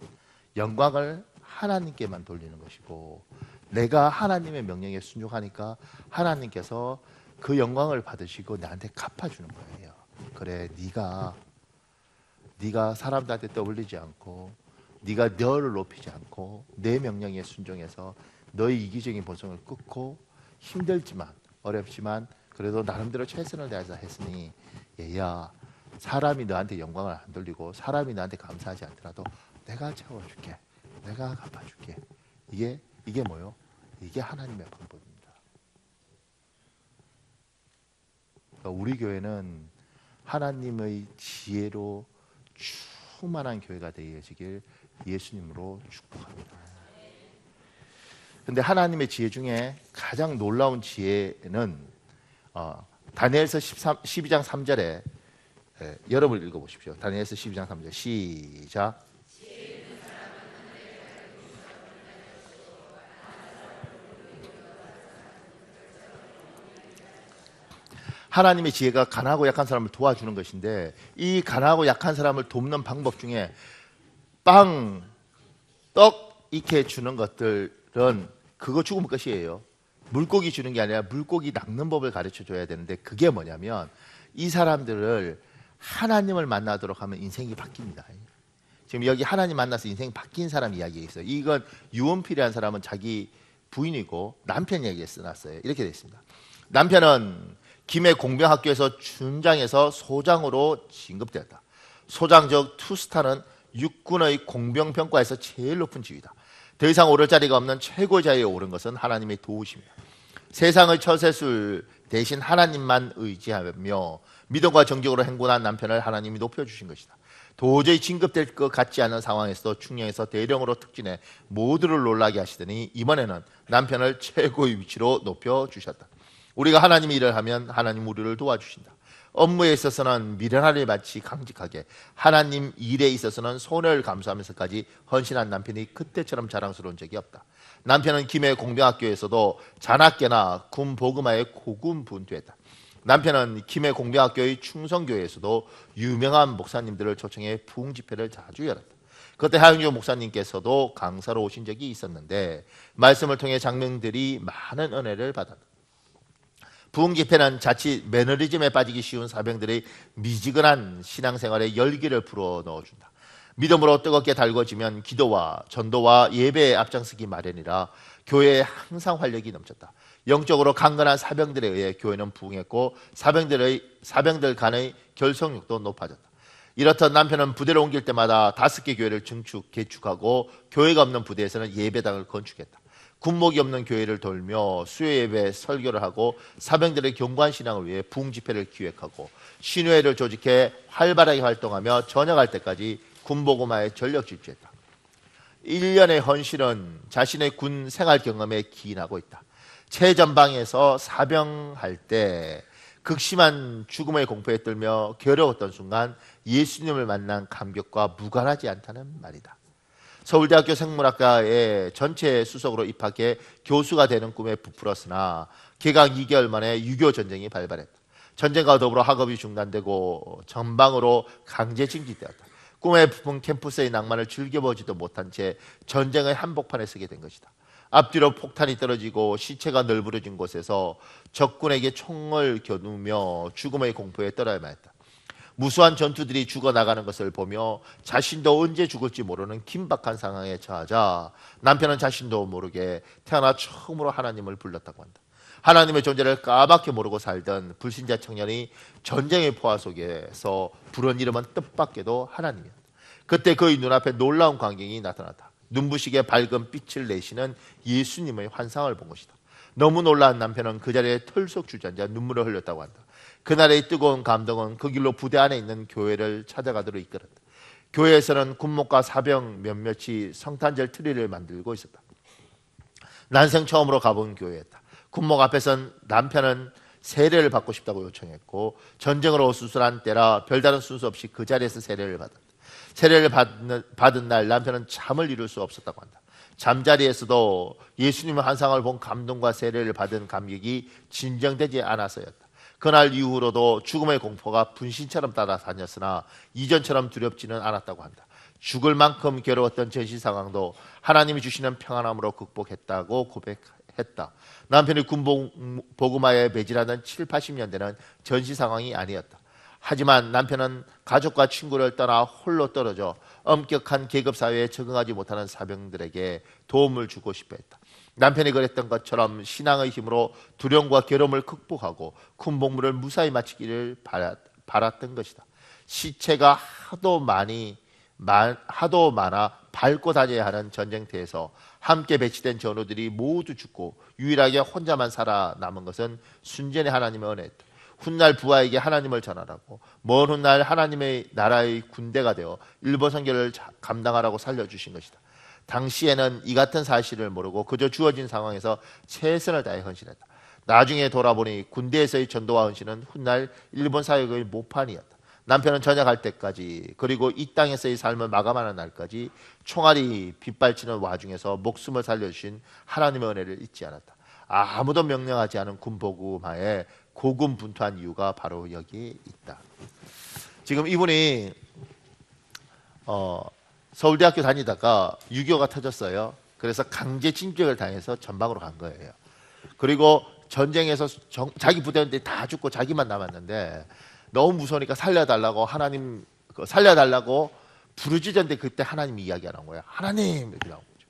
영광을 하나님께만 돌리는 것이고, 내가 하나님의 명령에 순종하니까 하나님께서 그 영광을 받으시고 나한테 갚아주는 거예요. 그래, 네가 사람들한테 떠올리지 않고, 네가 너를 높이지 않고 내 명령에 순종해서 너의 이기적인 본성을 끊고, 힘들지만 어렵지만 그래도 나름대로 최선을 다해서 했으니 얘야, 사람이 너한테 영광을 안 돌리고 사람이 너한테 감사하지 않더라도 내가 채워줄게, 내가 갚아줄게. 이게 뭐요? 이게 하나님의 방법입니다. 그러니까 우리 교회는 하나님의 지혜로 충만한 교회가 되어지길 예수님으로 축복합니다. 그런데 하나님의 지혜 중에 가장 놀라운 지혜는 다니엘서 12장 3절에 여러분 읽어보십시오. 다니엘서 12장 3절 시작. 하나님의 지혜가 가난하고 약한 사람을 도와주는 것인데, 이 가난하고 약한 사람을 돕는 방법 중에 빵, 떡 이렇게 주는 것들은 그거 죽으면 끝이에요. 물고기 주는 게 아니라 물고기 낚는 법을 가르쳐 줘야 되는데, 그게 뭐냐면 이 사람들을 하나님을 만나도록 하면 인생이 바뀝니다. 지금 여기 하나님 만나서 인생이 바뀐 사람 이야기가 있어요. 이건 유언필이라는 사람은 자기 부인이고 남편 이야기에 써놨어요. 이렇게 되어 있습니다. 남편은 김해 공병학교에서 준장에서 소장으로 진급되었다. 소장 즉 투스타는 육군의 공병병과에서 제일 높은 지위다. 더 이상 오를 자리가 없는 최고의 자리에 오른 것은 하나님의 도우심이다. 세상의 처세술 대신 하나님만 의지하며 믿음과 정직으로 행군한 남편을 하나님이 높여주신 것이다. 도저히 진급될 것 같지 않은 상황에서도 충령에서 대령으로 특진해 모두를 놀라게 하시더니 이번에는 남편을 최고의 위치로 높여주셨다. 우리가 하나님의 일을 하면 하나님 우리를 도와주신다. 업무에 있어서는 미련하를 마치 강직하게, 하나님 일에 있어서는 손해를 감수하면서까지 헌신한 남편이 그때처럼 자랑스러운 적이 없다. 남편은 김해 공병학교에서도 잔학계나 군 보그마에 고군분투했다. 남편은 김해 공병학교의 충성교회에서도 유명한 목사님들을 초청해 부흥 집회를 자주 열었다. 그때 하영주 목사님께서도 강사로 오신 적이 있었는데 말씀을 통해 장로들이 많은 은혜를 받았다. 부흥 집회는 자칫 매너리즘에 빠지기 쉬운 사병들의 미지근한 신앙생활에 열기를 불어 넣어준다. 믿음으로 뜨겁게 달궈지면 기도와 전도와 예배에 앞장서기 마련이라 교회에 항상 활력이 넘쳤다. 영적으로 강건한 사병들에 의해 교회는 부흥했고 사병들 간의 결속력도 높아졌다. 이렇듯 남편은 부대를 옮길 때마다 5개 교회를 개축하고 교회가 없는 부대에서는 예배당을 건축했다. 군목이 없는 교회를 돌며 수요예배 설교를 하고 사병들의 경관 신앙을 위해 부흥 집회를 기획하고 신회를 조직해 활발하게 활동하며 전역할 때까지 군보고마에 전력 질주했다. 1년의 헌신은 자신의 군 생활 경험에 기인하고 있다. 최전방에서 사병할 때 극심한 죽음의 공포에 떨며 괴로웠던 순간 예수님을 만난 감격과 무관하지 않다는 말이다. 서울대학교 생물학과에 전체 수석으로 입학해 교수가 되는 꿈에 부풀었으나 개강 2개월 만에 6.25 전쟁이 발발했다. 전쟁과 더불어 학업이 중단되고 전방으로 강제 징집되었다. 꿈에 부푼 캠퍼스의 낭만을 즐겨보지도 못한 채 전쟁의 한복판에 서게 된 것이다. 앞뒤로 폭탄이 떨어지고 시체가 널브러진 곳에서 적군에게 총을 겨누며 죽음의 공포에 떨어야만 했다. 무수한 전투들이 죽어나가는 것을 보며 자신도 언제 죽을지 모르는 긴박한 상황에 처하자 남편은 자신도 모르게 태어나 처음으로 하나님을 불렀다고 한다. 하나님의 존재를 까맣게 모르고 살던 불신자 청년이 전쟁의 포화 속에서 부른 이름은 뜻밖에도 하나님이었다. 그때 그의 눈앞에 놀라운 광경이 나타났다. 눈부시게 밝은 빛을 내시는 예수님의 환상을 본 것이다. 너무 놀란 남편은 그 자리에 털썩 주저앉아 눈물을 흘렸다고 한다. 그날의 뜨거운 감동은 그 길로 부대 안에 있는 교회를 찾아가도록 이끌었다. 교회에서는 군목과 사병 몇몇이 성탄절 트리를 만들고 있었다. 난생 처음으로 가본 교회였다. 군목 앞에선 남편은 세례를 받고 싶다고 요청했고 전쟁으로 수술한 때라 별다른 순서 없이 그 자리에서 세례를 받았다. 세례를 받은 날 남편은 잠을 이룰 수 없었다고 한다. 잠자리에서도 예수님의 환상을 본 감동과 세례를 받은 감격이 진정되지 않아서였다. 그날 이후로도 죽음의 공포가 분신처럼 따라다녔으나 이전처럼 두렵지는 않았다고 한다. 죽을 만큼 괴로웠던 전시 상황도 하나님이 주시는 평안함으로 극복했다고 고백했다. 남편이 군복음화에 매진하던 7, 80년대는 전시 상황이 아니었다. 하지만 남편은 가족과 친구를 떠나 홀로 떨어져 엄격한 계급사회에 적응하지 못하는 사병들에게 도움을 주고 싶어 했다. 남편이 그랬던 것처럼 신앙의 힘으로 두려움과 괴로움을 극복하고 큰 복무를 무사히 마치기를 바랐던 것이다. 시체가 하도 많아 밟고 다녀야 하는 전쟁터에서 함께 배치된 전우들이 모두 죽고 유일하게 혼자만 살아남은 것은 순전히 하나님의 은혜였다. 훗날 부하에게 하나님을 전하라고 먼 훗날 하나님의 나라의 군대가 되어 일본 선교를 감당하라고 살려주신 것이다. 당시에는 이 같은 사실을 모르고 그저 주어진 상황에서 최선을 다해 헌신했다. 나중에 돌아보니 군대에서의 전도와 헌신은 훗날 일본 사역의 모판이었다. 남편은 전역할 때까지 그리고 이 땅에서의 삶을 마감하는 날까지 총알이 빗발치는 와중에서 목숨을 살려주신 하나님의 은혜를 잊지 않았다. 아무도 명령하지 않은 군복음화에 고군분투한 이유가 바로 여기에 있다. 지금 이분이 서울대학교 다니다가 6.25가 터졌어요. 그래서 강제 징집을 당해서 전방으로 간 거예요. 그리고 전쟁에서 자기 부대원들이 다 죽고 자기만 남았는데 너무 무서우니까 살려달라고 하나님 살려달라고 부르짖었는데 그때 하나님이 이야기하는 거예요. 하나님 이렇게 나온 거죠.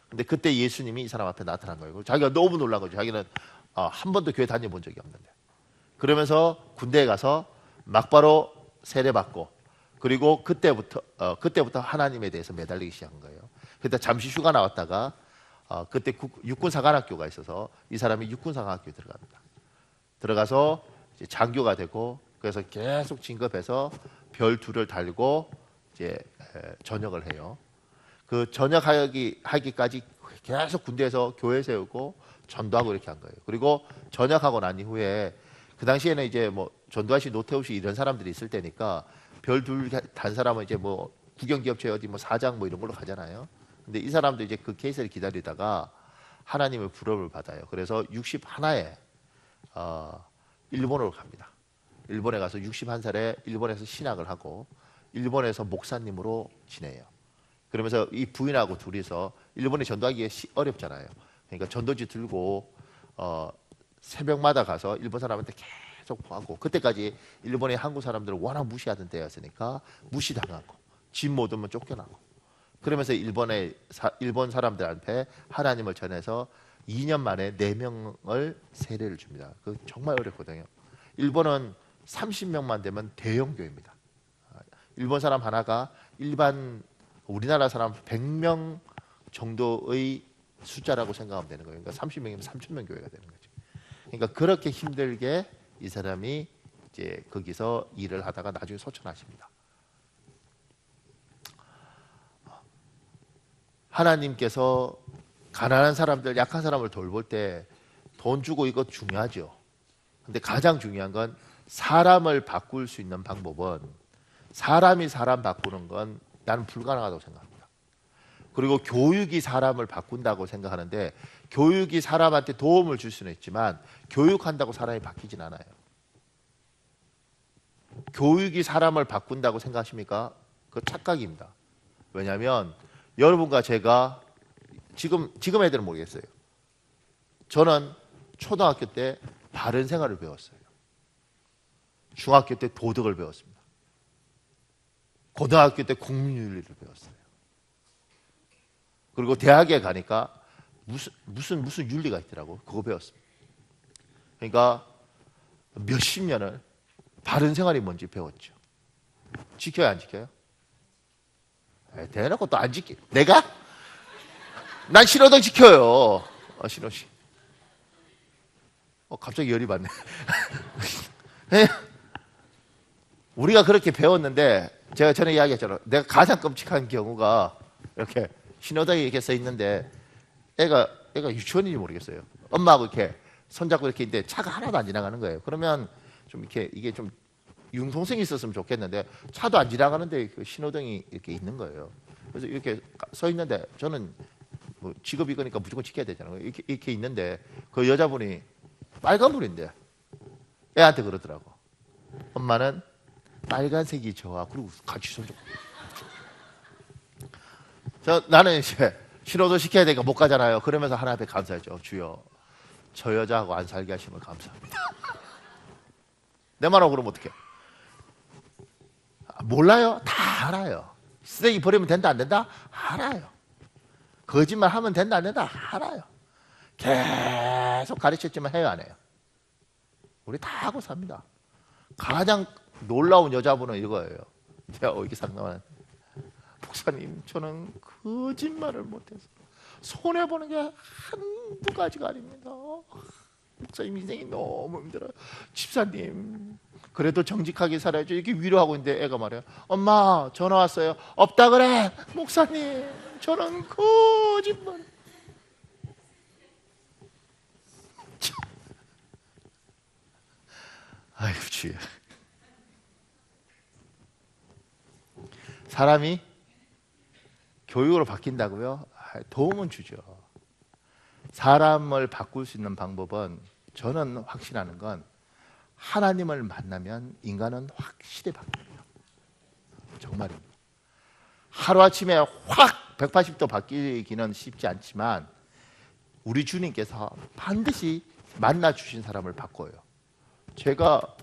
근데 그때 예수님이 이 사람 앞에 나타난 거예요. 자기가 너무 놀란 거죠. 자기는 한 번도 교회 다녀본 적이 없는데. 그러면서 군대에 가서 막바로 세례받고 그리고 그때부터 하나님에 대해서 매달리기 시작한 거예요. 그때 잠시 휴가 나왔다가 그때 육군사관학교가 있어서 이 사람이 육군사관학교에 들어갑니다. 들어가서 이제 장교가 되고 그래서 계속 진급해서 별 2를 달고 이제 전역을 해요. 그 전역하기까지 계속 군대에서 교회 세우고 전도하고 이렇게 한 거예요. 그리고 전역하고 난 이후에 그 당시에는 이제 뭐 전두환 씨, 노태우 씨 이런 사람들이 있을 때니까 별 둘 단 사람은 이제 뭐 국영기업체 어디 뭐 사장 뭐 이런 걸로 가잖아요. 근데 이 사람도 이제 그 케이스를 기다리다가 하나님의 부름을 받아요. 그래서 61에 일본으로 갑니다. 일본에 가서 61살에 일본에서 신학을 하고 일본에서 목사님으로 지내요. 그러면서 이 부인하고 둘이서 일본에 전도하기 어렵잖아요. 그러니까 전도지 들고 새벽마다 가서 일본 사람한테 계속 하고, 그때까지 일본의 한국 사람들을 워낙 무시하던 때였으니까 무시당하고 집 못 오면 쫓겨나고, 그러면서 일본 사람들한테 하나님을 전해서 2년 만에 4명을 세례를 줍니다. 그 정말 어렵거든요. 일본은 30명만 되면 대형 교회입니다. 일본 사람 하나가 일반 우리나라 사람 100명 정도의 숫자라고 생각하면 되는 거예요. 그러니까 30명이면 3,000명 교회가 되는 거죠. 그러니까 그렇게 힘들게 이 사람이 이제 거기서 일을 하다가 나중에 소천하십니다. 하나님께서 가난한 사람들, 약한 사람을 돌볼 때 돈 주고 이거 중요하죠. 근데 가장 중요한 건 사람을 바꿀 수 있는 방법은, 사람이 사람 바꾸는 건 나는 불가능하다고 생각합니다. 그리고 교육이 사람을 바꾼다고 생각하는데, 교육이 사람한테 도움을 줄 수는 있지만 교육한다고 사람이 바뀌진 않아요. 교육이 사람을 바꾼다고 생각하십니까? 그거 착각입니다. 왜냐하면 여러분과 제가 지금 애들은 모르겠어요. 저는 초등학교 때 바른 생활을 배웠어요. 중학교 때 도덕을 배웠습니다. 고등학교 때 국민윤리를 배웠어요. 그리고 대학에 가니까 무슨 윤리가 있더라고. 그거 배웠습니다. 그러니까 몇십 년을 바른 생활이 뭔지 배웠죠. 지켜요, 안 지켜요? 대놓고 또 안 지켜. 내가? 난 신호등 지켜요. 신호시. 갑자기 열이 받네. 우리가 그렇게 배웠는데, 제가 전에 이야기했잖아요. 내가 가장 끔찍한 경우가, 이렇게 신호등이 이렇게 써 있는데 애가 유치원인지 모르겠어요. 엄마하고 이렇게 손잡고 이렇게 있는데 차가 하나도 안 지나가는 거예요. 그러면 좀 이렇게 이게 좀 융통성이 있었으면 좋겠는데 차도 안 지나가는데 그 신호등이 이렇게 있는 거예요. 그래서 이렇게 서 있는데, 저는 뭐 직업이거니까 무조건 지켜야 되잖아요. 이렇게 있는데 그 여자분이 빨간불인데 애한테 그러더라고. 엄마는 빨간색이 좋아. 그리고 같이 손잡고. 나는 이제 신호도 시켜야 되니까 못 가잖아요. 그러면서 하나님 앞에 감사했죠. 주여, 저 여자하고 안 살게 하시면 감사합니다. 내 말하고 그러면 어떡해? 몰라요? 다 알아요. 쓰레기 버리면 된다 안 된다? 알아요. 거짓말 하면 된다 안 된다? 알아요. 계속 가르쳤지만 해요, 안 해요? 우리 다 하고 삽니다. 가장 놀라운 여자분은 이거예요. 제가 이렇게 상담하는, 목사님, 저는 거짓말을 못해서 손해보는 게 한두 가지가 아닙니다. 목사님, 인생이 너무 힘들어요. 집사님, 그래도 정직하게 살아야죠. 이렇게 위로하고 있는데 애가 말해요. 엄마, 전화 왔어요. 없다 그래. 목사님, 저는 거짓말. 아이고, 주여. 사람이 교육으로 바뀐다고요? 도움은 주죠. 사람을 바꿀 수 있는 방법은, 저는 확신하는 건, 하나님을 만나면 인간은 확실히 바뀝니다. 정말입니다. 하루아침에 확 180도 바뀌기는 쉽지 않지만 우리 주님께서 반드시 만나 주신 사람을 바꿔요. 제가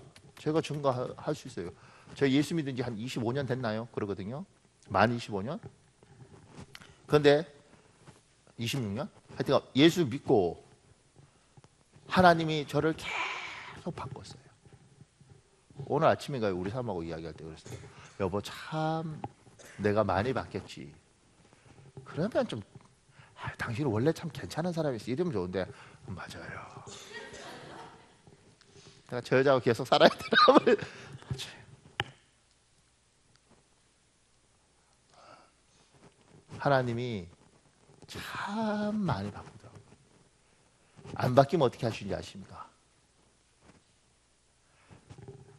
증거할 수 있어요. 제가 예수 믿은 지 한 25년 됐나요? 그러거든요. 만 25년? 그런데 26년? 하여튼 예수 믿고 하나님이 저를 계속 바꿨어요. 오늘 아침인가요? 우리 사람하고 이야기할 때 그랬어요. 여보, 참 내가 많이 바뀌었지. 그러면 좀, 당신은 원래 참 괜찮은 사람이었어. 이러면 좋은데, 맞아요. 내가 저 여자하고 계속 살아야 되나? 하나님이 참 많이 바꾸더라고요. 안 바뀌면 어떻게 하시는지 아십니까?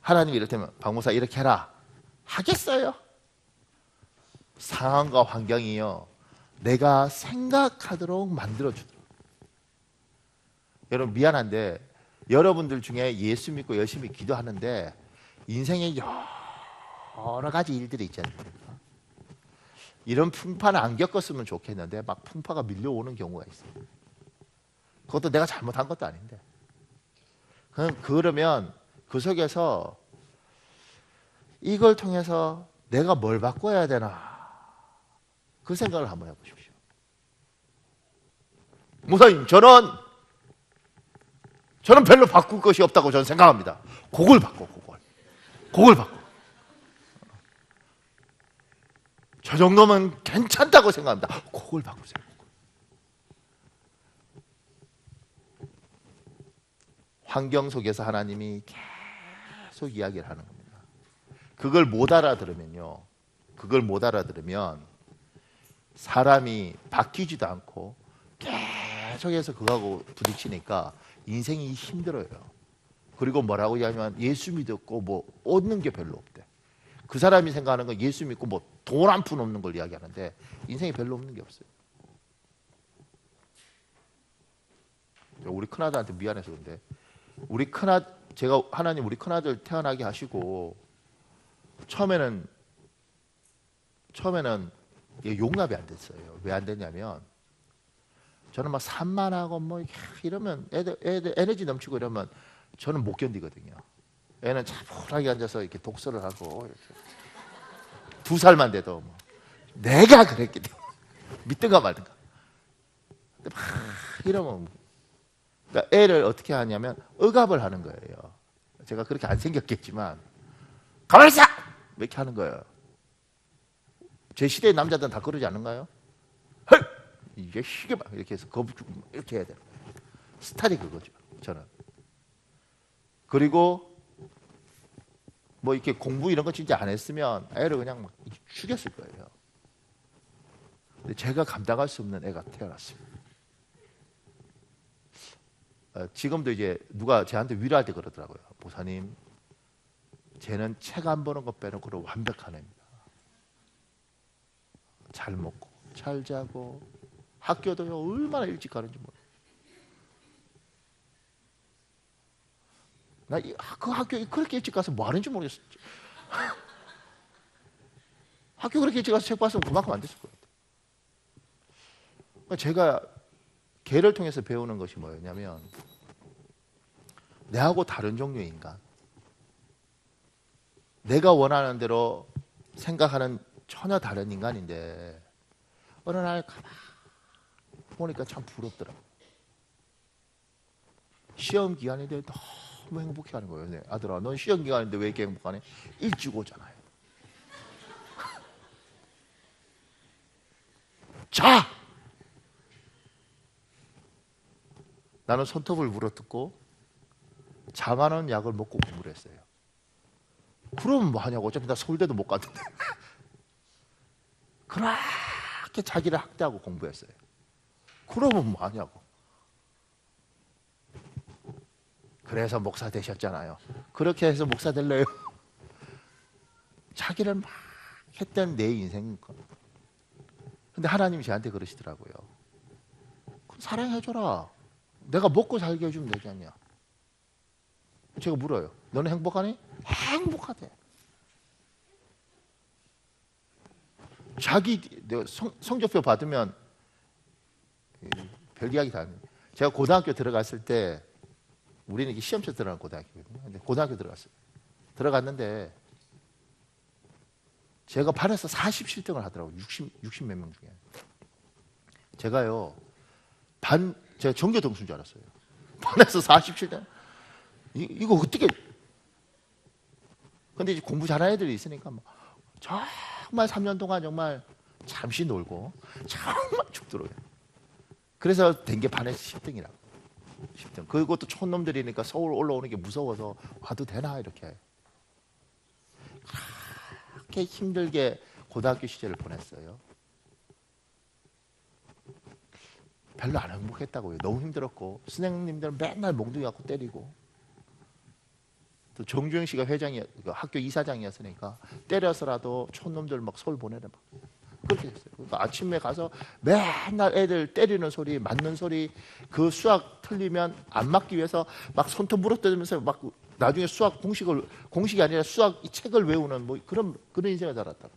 하나님이 이렇다면 박목사 이렇게 해라 하겠어요? 상황과 환경이요 내가 생각하도록 만들어주도록. 여러분 미안한데 여러분들 중에 예수 믿고 열심히 기도하는데 인생에 여러 가지 일들이 있지 않습니까? 이런 풍파는 안 겪었으면 좋겠는데 막 풍파가 밀려오는 경우가 있어요. 그것도 내가 잘못한 것도 아닌데. 그러면 그 속에서 이걸 통해서 내가 뭘 바꿔야 되나 그 생각을 한번 해보십시오. 목사님 저는 별로 바꿀 것이 없다고 저는 생각합니다. 그걸 바꿔. 저 정도면 괜찮다고 생각합니다. 그걸 바꾸세요. 환경 속에서 하나님이 계속 이야기를 하는 겁니다. 그걸 못 알아들으면 사람이 바뀌지도 않고 계속해서 그거하고 부딪히니까 인생이 힘들어요. 그리고 뭐라고 이야기하면 예수 믿었고 뭐 얻는 게 별로 없대. 그 사람이 생각하는 건 예수 믿고 뭐 돈 한 푼 없는 걸 이야기하는데 인생이 별로 없는 게 없어요. 우리 큰아들한테 미안해서 그런데 제가 하나님 우리 큰아들 태어나게 하시고 처음에는 용납이 안 됐어요. 왜 안 됐냐면 저는 막 산만하고 뭐 이러면 애들 에너지 넘치고 이러면 저는 못 견디거든요. 애는 차분하게 앉아서 이렇게 독서를 하고 이렇게 2살만 돼도 뭐 내가 그랬기 때문에 믿든가 말든가. 근데 막 이러면 그러니까 애를 어떻게 하냐면 억압을 하는 거예요. 제가 그렇게 안 생겼겠지만 가만히 있어! 이렇게 하는 거예요. 제 시대의 남자들은 다 그러지 않는가요? 헐! 이게 시계 막 이렇게 해서 거북주고 이렇게 해야 돼요. 스타일이 그거죠. 저는. 그리고 뭐 이렇게 공부 이런 거 진짜 안 했으면 애를 그냥 막 죽였을 거예요. 근데 제가 감당할 수 없는 애가 태어났습니다. 지금도 이제 누가 저한테 위로할 때 그러더라고요. 목사님, 쟤는 책 안 보는 것 빼놓고는 완벽한 애입니다. 잘 먹고 잘 자고 학교도요 얼마나 일찍 가는지 몰라요. 나 그 학교에 그렇게 일찍 가서 뭐 하는지 모르겠어. 학교 그렇게 일찍 가서 책 봤으면 그만큼 안 됐을 것 같아요. 그러니까 제가 걔를 통해서 배우는 것이 뭐였냐면 내하고 다른 종류의 인간, 내가 원하는 대로 생각하는 전혀 다른 인간인데 어느 날 가만 보니까 참 부럽더라고요. 시험 기간인데 너무 행복해하는 거예요. 네, 아들아, 넌 시험 기간인데 왜 이렇게 행복하네? 일찍 오잖아요. 자! 나는 손톱을 물어뜯고 자만한 약을 먹고 공부를 했어요. 그럼 뭐 하냐고. 어차피 나 서울대도 못 갔는데. 그렇게 자기를 학대하고 공부했어요. 그러면 뭐 하냐고. 그래서 목사 되셨잖아요. 그렇게 해서 목사 될래요? 자기를 막 했던 내 인생. 근데 하나님이 저한테 그러시더라고요. 그럼 사랑해줘라. 내가 먹고 살게 해주면 되지 않냐. 제가 물어요. 너는 행복하니? 행복하대. 내가 성적표 받으면 별 이야기 다 하네. 제가 고등학교 들어갔을 때 우리는 이게 시험쳐 들어가는 고등학교거든요. 근데 고등학교 들어갔어요. 들어갔는데 제가 반에서 47등을 하더라고요. 60 몇 명 중에. 제가요, 제가 전교 등수인 줄 알았어요. 반에서 47등. 이거 어떻게. 근데 이제 공부 잘하는 애들이 있으니까 뭐 정말 3년 동안 정말 잠시 놀고 정말 죽더라고요. 그래서 된 게 반에서 10등이라고. 10등. 그것도 촌놈들이니까 서울 올라오는 게 무서워서 와도 되나 이렇게. 그렇게 힘들게 고등학교 시절을 보냈어요. 별로 안 행복했다고요. 너무 힘들었고 선생님들은 맨날 몽둥이 갖고 때리고 또 정주영 씨가 회장이 학교 이사장이었으니까 때려서라도 촌놈들 막 서울 보내래 막 그렇게 됐어요. 그러니까 아침에 가서 맨날 애들 때리는 소리, 맞는 소리, 그 수학 틀리면 안 맞기 위해서 막 손톱 물어뜯으면서 막 나중에 수학 공식이 아니라 수학 이 책을 외우는 뭐 그런 인생을 살았다고.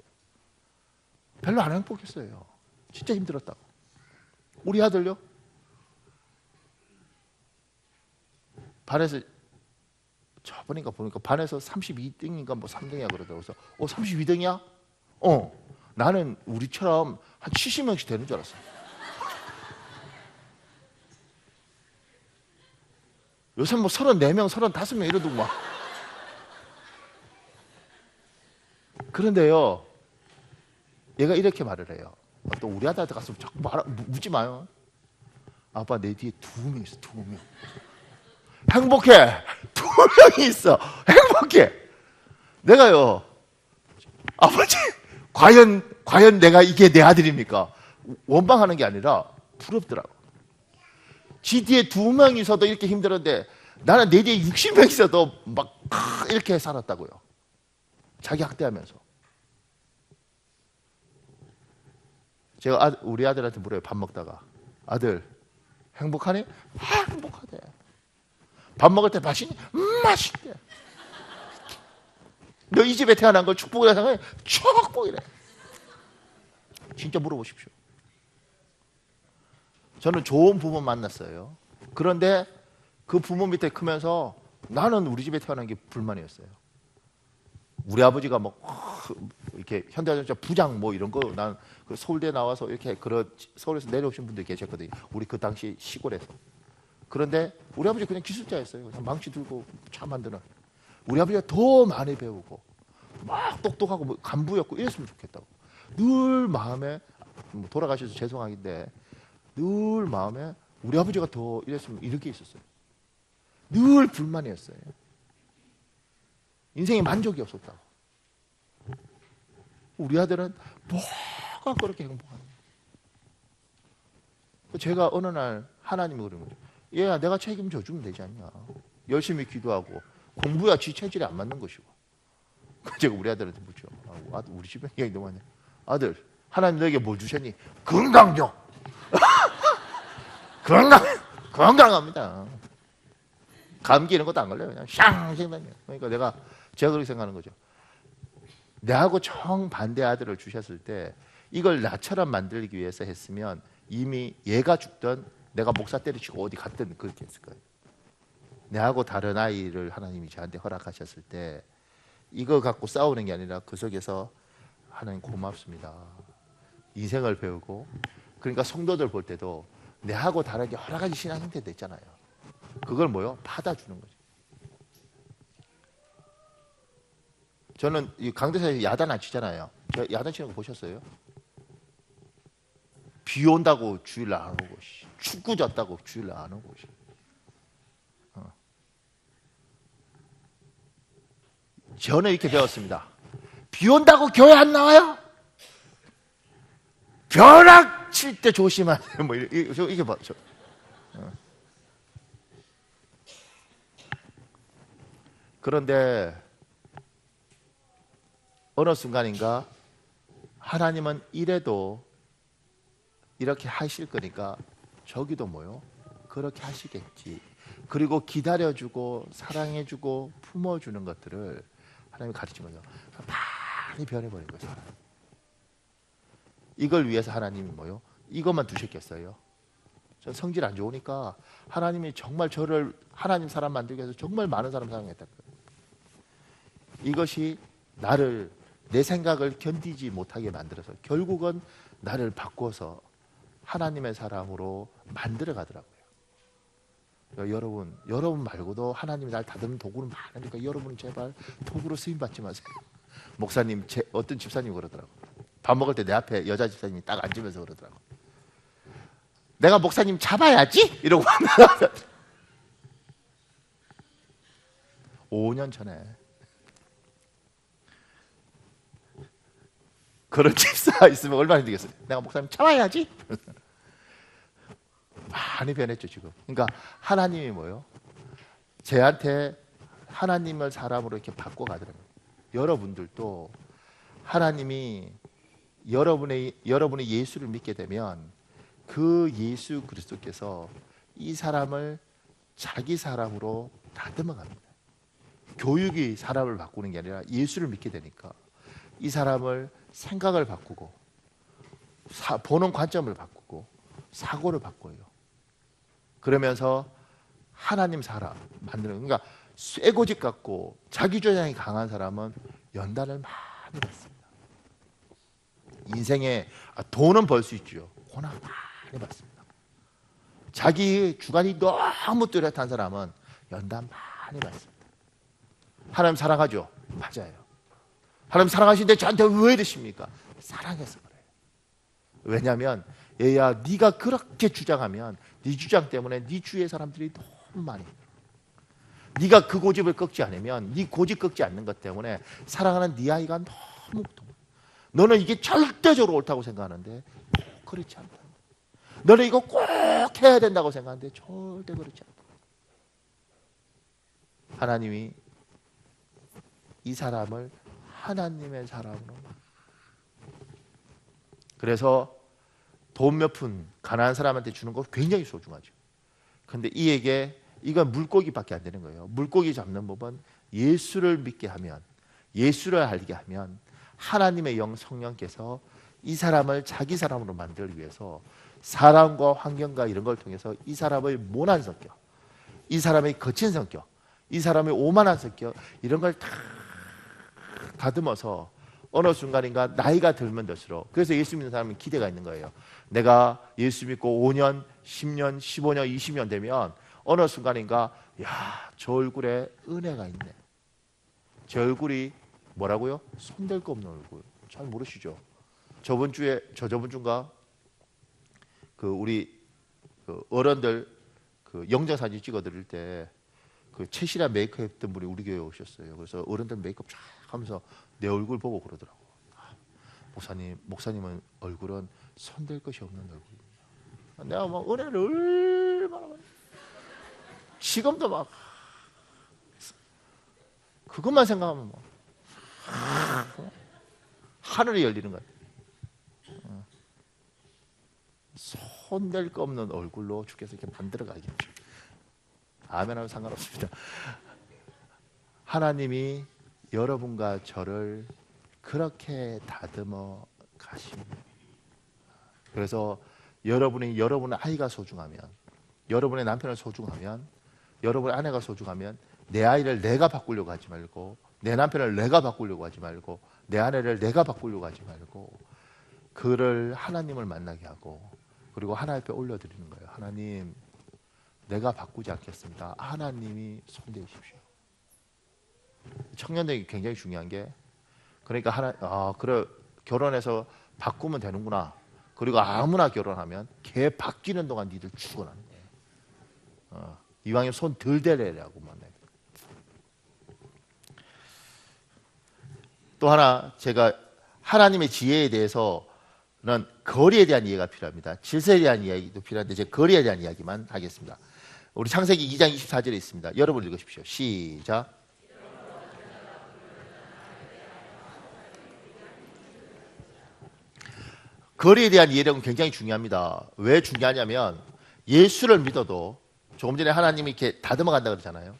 별로 안 행복했어요. 진짜 힘들었다고. 우리 아들요? 반에서 저번인가 보니까 반에서 32등인가 뭐 3등이야 그러더라고. 그래서 32등이야? 나는 우리처럼 한 70명씩 되는 줄 알았어. 요새 뭐 34명, 35명 이러더고 막. 그런데요, 얘가 이렇게 말을 해요. 또 우리 아들한테 가서 자꾸 묻지 마요. 아빠 내 뒤에 2명 있어, 2명. 행복해. 2명이 있어. 행복해. 내가요, 아버지, 과연 내가 이게 내 아들입니까? 원망하는 게 아니라 부럽더라고. 지 뒤에 2명 있어도 이렇게 힘들었는데 나는 내 뒤에 60명 있어도 막 이렇게 살았다고요. 자기 학대하면서. 제가 우리 아들한테 물어요. 밥 먹다가. 아들, 행복하니? 행복하대. 밥 먹을 때 맛있니? 맛있대. 너 이 집에 태어난 걸 축복이라 생각해? 축복이래. 진짜 물어보십시오. 저는 좋은 부모 만났어요. 그런데 그 부모 밑에 크면서 나는 우리 집에 태어난 게 불만이었어요. 우리 아버지가 뭐 이렇게 현대자동차 부장 뭐 이런 거 난 그 서울대 나와서 이렇게 서울에서 내려오신 분들이 계셨거든요. 우리 그 당시 시골에서. 그런데 우리 아버지 그냥 기술자였어요. 그냥 망치 들고 차 만드는. 우리 아버지가 더 많이 배우고 막 똑똑하고 뭐 간부였고 이랬으면 좋겠다고. 늘 마음에 돌아가셔서 죄송하긴데 늘 마음에 우리 아버지가 더 이랬으면 이렇게 있었어요. 늘 불만이었어요. 인생에 만족이 없었다고. 우리 아들은 뭐가 그렇게 행복하냐. 제가 어느 날 하나님이 그러는 거죠. 얘야 내가 책임져 주면 되지 않냐. 열심히 기도하고 공부야 지 체질에 안 맞는 것이고. 제가 우리 아들한테 묻죠. 아들 우리 집에 얘기 너무 많네. 아들 하나님 너에게 뭘 주셨니? 건강요. 건강합니다. 감기 이런 것도 안 걸려요. 그냥 샹 다녀. 그러니까 제가 그렇게 생각하는 거죠. 내하고 정반대 아들을 주셨을 때 이걸 나처럼 만들기 위해서 했으면 이미 얘가 죽든 내가 목사 때리치고 어디 갔든 그렇게 했을 거예요. 내하고 다른 아이를 하나님이 저한테 허락하셨을 때 이거 갖고 싸우는 게 아니라 그 속에서 하나님 고맙습니다. 인생을 배우고 그러니까 성도들 볼 때도 내하고 다르게 여러 가지 신앙 형태도 있잖아요. 그걸 뭐요? 받아주는 거죠. 저는 이 강대사에서 야단 안 치잖아요. 저 야단 치는 거 보셨어요? 비 온다고 주일 안 오고 축구 졌다고 주일 안 오고 저는 이렇게 배웠습니다. 비 온다고 교회 안 나와요? 벼락 칠 때 조심하세요. 뭐 이게 봐. 그런데 어느 순간인가 하나님은 이래도 이렇게 하실 거니까 저기도 뭐요? 그렇게 하시겠지. 그리고 기다려주고 사랑해주고 품어주는 것들을 하나님이 가르친 거죠. 많이 변해버린 거죠. 이걸 위해서 하나님이 뭐요? 이것만 두셨겠어요? 전 성질 안 좋으니까 하나님이 정말 저를 하나님 사람 만들기 위해서 정말 많은 사람 사용했다. 이것이 나를 내 생각을 견디지 못하게 만들어서 결국은 나를 바꿔서 하나님의 사람으로 만들어 가더라고요. 그러니까 여러분 말고도 하나님이 날 다듬는 도구는 많으니까 여러분은 제발 도구로 쓰임 받지 마세요. 목사님, 어떤 집사님이 그러더라고요. 밥 먹을 때 내 앞에 여자 집사님이 딱 앉으면서 그러더라고요. 내가 목사님 잡아야지? 이러고 5년 전에 그런 집사 있으면 얼마나 힘들겠어요. 내가 목사님 참아야지. 많이 변했죠 지금. 그러니까 하나님이 뭐요? 쟤한테 하나님을 사람으로 이렇게 바꿔가더라고요. 여러분들도 하나님이 여러분이 예수를 믿게 되면 그 예수 그리스도께서 이 사람을 자기 사람으로 다듬어 갑니다. 교육이 사람을 바꾸는 게 아니라 예수를 믿게 되니까 이 사람을 생각을 바꾸고 보는 관점을 바꾸고 사고를 바꿔요. 그러면서 하나님 사람 만드는, 그러니까 쇠고집 같고 자기 주장이 강한 사람은 연단을 많이 받습니다. 인생에 돈은 벌 수 있죠. 고난 많이 받습니다. 자기 주관이 너무 뚜렷한 사람은 연단 많이 받습니다. 하나님 사랑하죠? 맞아요. 하나님 사랑하시는데 저한테 왜 이러십니까? 사랑해서 그래요. 왜냐하면 얘야, 네가 그렇게 주장하면 네 주장 때문에 네 주위의 사람들이 너무 많이 힘들어. 네가 그 고집을 꺾지 않으면, 네 고집 꺾지 않는 것 때문에 사랑하는 네 아이가 너무 고통. 너는 이게 절대적으로 옳다고 생각하는데 그렇지 않다. 너는 이거 꼭 해야 된다고 생각하는데 절대 그렇지 않다. 하나님이 이 사람을 하나님의 사람으로. 그래서 돈 몇 푼 가난한 사람한테 주는 거 굉장히 소중하죠. 근데 이에게 이건 물고기밖에 안 되는 거예요. 물고기 잡는 법은 예수를 믿게 하면, 예수를 알게 하면 하나님의 영 성령께서 이 사람을 자기 사람으로 만들기 위해서 사람과 환경과 이런 걸 통해서 이 사람의 모난 성격, 이 사람의 거친 성격, 이 사람의 오만한 성격, 이런 걸 다 다듬어서 어느 순간인가 나이가 들면 들수록, 그래서 예수 믿는 사람은 기대가 있는 거예요. 내가 예수 믿고 5년, 10년, 15년, 20년 되면 어느 순간인가, 야, 저 얼굴에 은혜가 있네. 제 얼굴이 뭐라고요? 손댈 거 없는 얼굴. 잘 모르시죠? 저번 주인가 우리 어른들 영정 사진 찍어드릴 때 최실한 메이크업 했던 분이 우리 교회에 오셨어요. 그래서 어른들 메이크업 쫙 하면서 내 얼굴 보고 그러더라고. 목사님은 얼굴은 손댈 것이 없는 얼굴입니다. 내가 막 은혜를 얼마나 많이, 지금도 막 그것만 생각하면 막 하늘이 열리는 것 같아요. 손댈 거 없는 얼굴로 주께서 이렇게 만들어 가겠죠. 아멘하면 상관없습니다. 하나님이 여러분과 저를 그렇게 다듬어 가십니다. 그래서 여러분의 아이가 소중하면, 여러분의 남편을 소중하면, 여러분의 아내가 소중하면 내 아이를 내가 바꾸려고 하지 말고, 내 남편을 내가 바꾸려고 하지 말고, 내 아내를 내가 바꾸려고 하지 말고 그를 하나님을 만나게 하고, 그리고 하나님 앞에 올려드리는 거예요. 하나님, 내가 바꾸지 않겠습니다. 하나님이 손대십시오. 청년들이 굉장히 중요한 게, 그러니까 그래, 결혼해서 바꾸면 되는구나. 그리고 아무나 결혼하면 걔 바뀌는 동안 니들 죽어나는 거예요. 이왕이면 손 덜 대래라고만 해요. 또 하나, 제가 하나님의 지혜에 대해서는 거리에 대한 이해가 필요합니다. 질서에 대한 이야기도 필요한데 제가 거리에 대한 이야기만 하겠습니다. 우리 창세기 2장 24절에 있습니다. 여러분 읽으십시오. 시작. 거리에 대한 이해력은 굉장히 중요합니다. 왜 중요하냐면, 예수를 믿어도, 조금 전에 하나님이 이렇게 다듬어 간다 그러잖아요.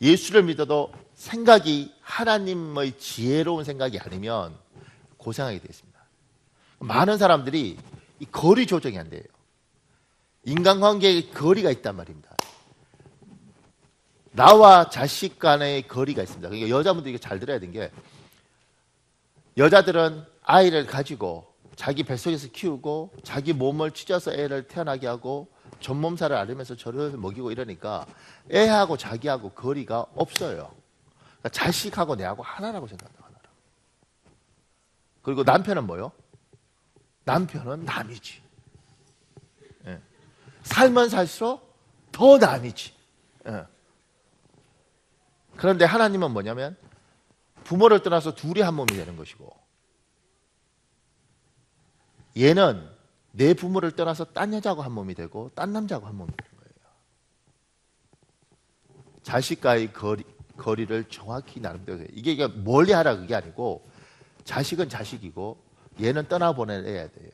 예수를 믿어도 생각이 하나님의 지혜로운 생각이 아니면 고생하게 되어 있습니다. 많은 사람들이 이 거리 조정이 안 돼요. 인간관계에 거리가 있단 말입니다. 나와 자식 간의 거리가 있습니다. 그러니까 여자분들이 잘 들어야 되는 게, 여자들은 아이를 가지고 자기 뱃속에서 키우고 자기 몸을 찢어서 애를 태어나게 하고 전몸살을 앓으면서 저를 먹이고 이러니까 애하고 자기하고 거리가 없어요. 그러니까 자식하고 내하고 하나라고 생각한다. 하나라고. 그리고 남편은 뭐요? 남편은 남이지. 예. 살면 살수록 더 남이지. 예. 그런데 하나님은 뭐냐면 부모를 떠나서 둘이 한 몸이 되는 것이고, 얘는 내 부모를 떠나서 딴 여자하고 한 몸이 되고 딴 남자하고 한 몸이 되는 거예요. 자식과의 거리를 정확히 나름대로 해요. 이게 멀리 하라 그게 아니고 자식은 자식이고 얘는 떠나보내야 돼요.